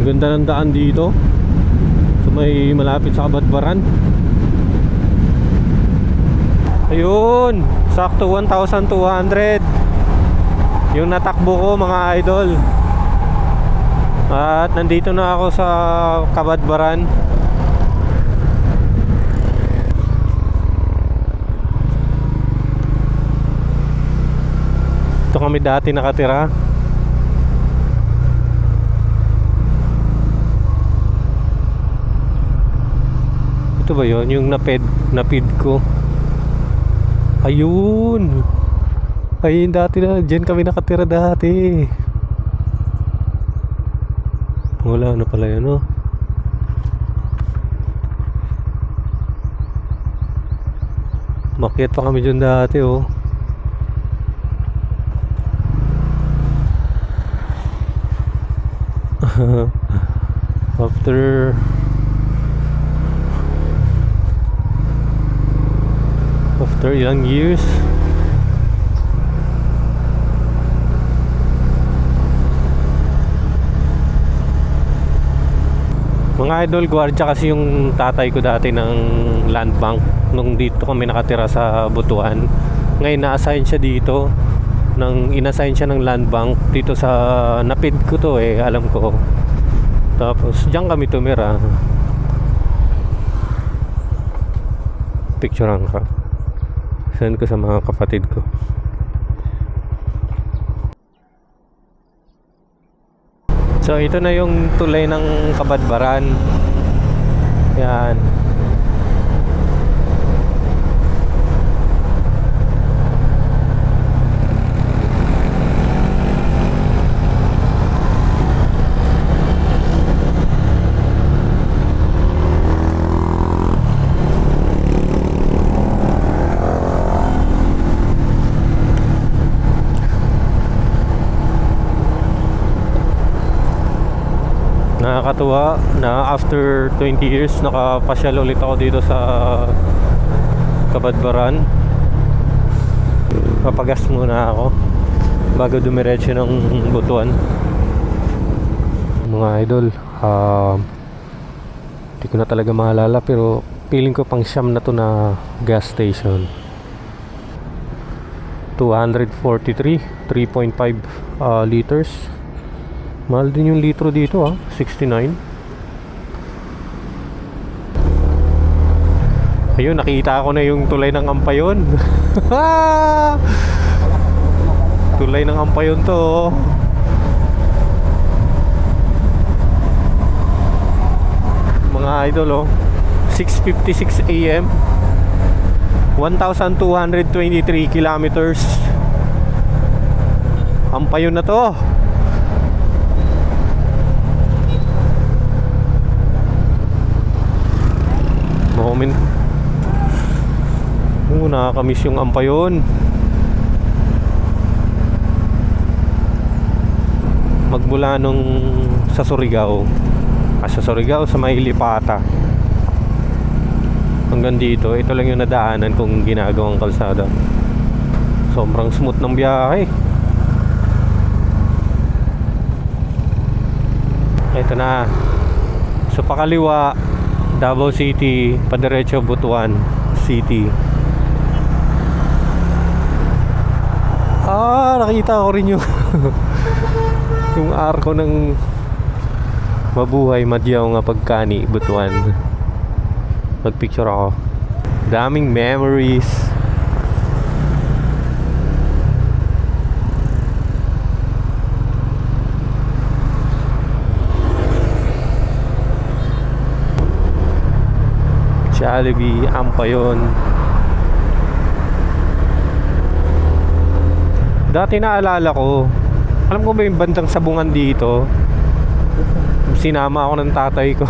Ganda ng daan dito. So may malapit sa Kabadbaran. Ayun, sakto 1,200 yung natakbo ko mga idol. At nandito na ako sa Kabadbaran. Ito kami dati nakatira. Ito ba yun? Yung napid ko. Ayun. Ayun dati na. Diyan kami nakatira dati. Wala na pala yun, oh. Makyat pa kami dyan dati, oh. After ilang years. Mga idol, gwardiya kasi yung tatay ko dati ng land bank nung dito kami nakatira sa Butuan. Ngayon na-assign siya dito, inassign siya ng land bank dito sa napid ko to eh, alam ko. Tapos diyan kami tumira. Picturean ka. Send ko sa mga kapatid ko. So ito na yung tulay ng Kabadbaran. Yan. Nakakatuwa na after 20 years nakapasyal ulit ako dito sa Kabadbaran. Papagas muna ako bago dumiretso ng Butuan. Mga idol, hindi ko na talaga maalala pero feeling ko pang siyam na to na gas station. 243, 3.5 liters. Mahal din yung litro dito 69. Ayun, nakita ko na yung tulay ng Ampayon. Tulay ng Ampayon to, oh. Mga idol, oh. 6:56 AM, 1,223 kilometers. Ampayon na to. Moment. Nakakamiss yung Ampayon. Magmula nung sa Surigao, sa Surigao sa may Lipata hanggang dito, ito lang yung nadaanan kong ginagawang kalsada. Sobrang smooth ng biyahe. Ito na. So pakaliwa, Davao City, padiretso Butuan City. Nakita ko rin yung yung arko ng Mabuhay Madyaw nga pagkani Butuan. Magpicture ako. Daming memories. Jollibee, Ampayon. Dati naalala ko, alam ko ba yung bandang Sabungan dito? Sinama ako ng tatay ko.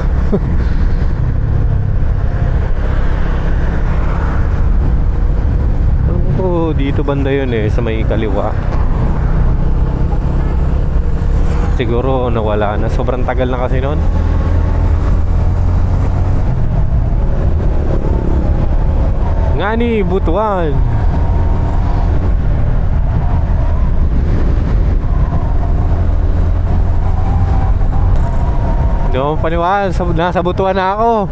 Alam ko dito banda yun sa may kaliwa. Siguro nawala na, sobrang tagal na kasi nun. Ngani, Butuan. Hindi mo paniwala, nasa Butuan na ako.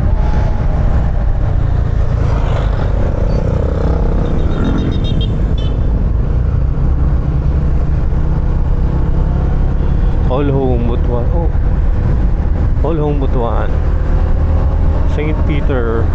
All Home Butuan. Oh. All Home Butuan. St. Peter.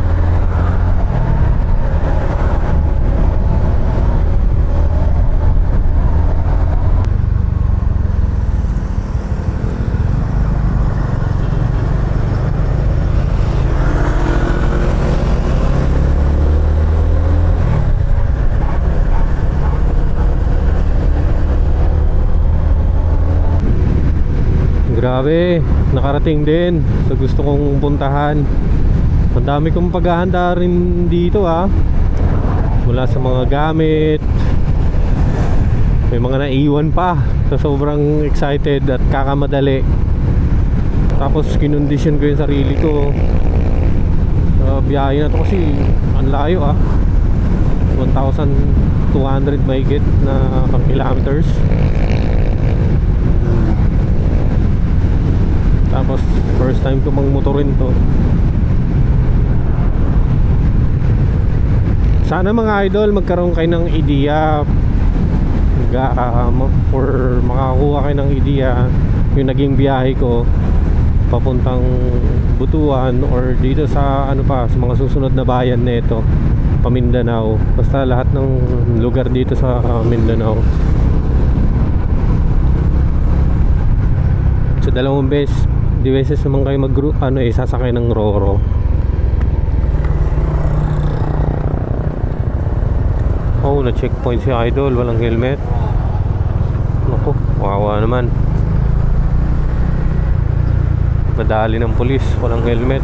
Grabe, nakarating din sa gusto kong puntahan. Ang dami kong paghahanda rin dito mula sa mga gamit. May mga naiwan pa. So sobrang excited at kakamadali. Tapos kinondisyon ko yung sarili ko sa biyahe na to kasi ang layo 1,200 mahigit na kilometers. Tapos first time ko magmotorin to. Sana mga idol magkaroon kayo ng ideya or makakuha kayo ng ideya yung naging biyahe ko papuntang Butuan or dito sa sa mga susunod na bayan nito, Mindanao. Basta lahat ng lugar dito sa Mindanao. So dalawang beses naman kayo sasakay ng Roro. Oh, na checkpoint si idol, walang helmet. Naku, kawawa naman. Nadali ng pulis, walang helmet.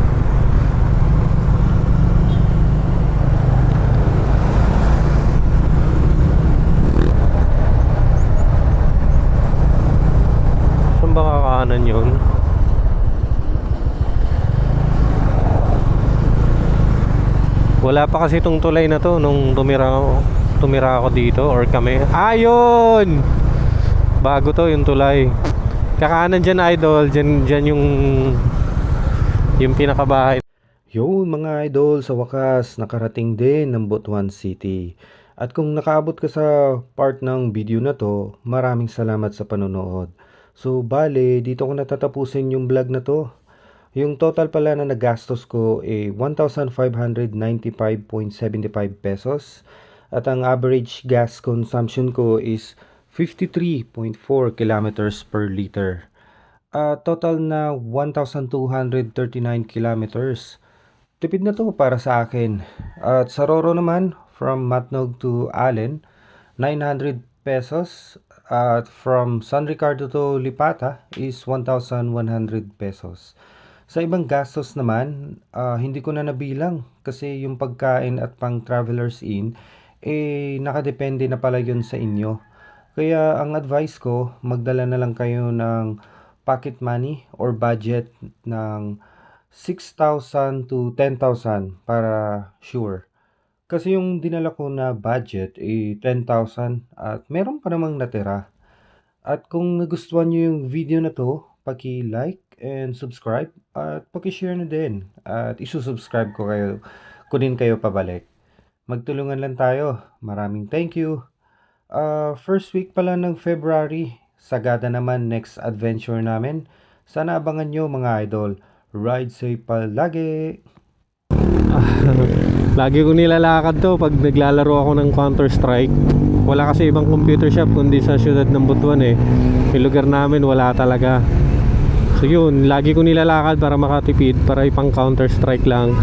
Saan ba kakaanan yun? Wala pa kasi itong tulay na to nung tumira ako dito or kami. Ayun! Bago to yung tulay. Kakaanan dyan idol, dyan yung pinakabahay. Yun mga idol, sa wakas nakarating din ng Butuan City. At kung nakaabot ka sa part ng video na to, maraming salamat sa panonood. So bale, dito ko natatapusin yung vlog na to. Yung total pala na nagastos ko 1,595.75 pesos. At ang average gas consumption ko is 53.4 kilometers per liter. Total na 1,239 kilometers. Tipid na to para sa akin. At sa Roro naman, from Matnog to Allen, 900 pesos. At from San Ricardo to Lipata is 1,100 pesos. Sa ibang gastos naman, hindi ko na nabilang kasi yung pagkain at pang travelers in, nakadepende na pala yun sa inyo. Kaya ang advice ko, magdala na lang kayo ng pocket money or budget ng 6,000 to 10,000 para sure. Kasi yung dinala ko na budget 10,000 at meron pa namang natira. At kung nagustuhan nyo yung video na to, paki-like and subscribe at pakishare na din. At isusubscribe ko din kayo pabalik. Magtulungan lang tayo. Maraming thank you. First week pala ng February. Sagada naman next adventure namin. Sana abangan nyo mga idol. Ride safe palagi! Lagi ko nilalakad to pag naglalaro ako ng Counter-Strike. Wala kasi ibang computer shop kundi sa siyudad ng Butuan eh. Yung lugar namin wala talaga. So yun, lagi ko nilalakad para makatipid, para ipang Counter-Strike lang.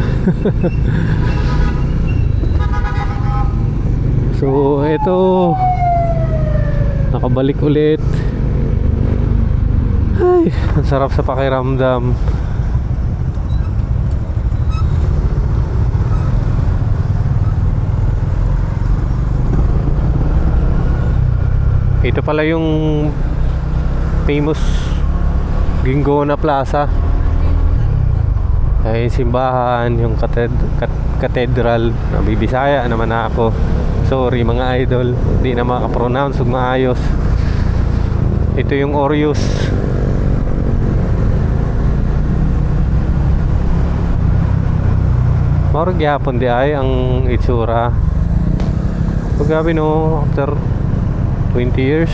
So eto, nakabalik ulit. Ay, ang sarap sa pakiramdam. Ito pala yung famous Gingona Plaza. Ay simbahan, yung cathedral. Nabibisaya naman ako. Sorry mga idol, hindi na makapronounce ug maayos. Ito yung Orius. Marag yapon di ay ang itsura. Paggabi no, after 20 years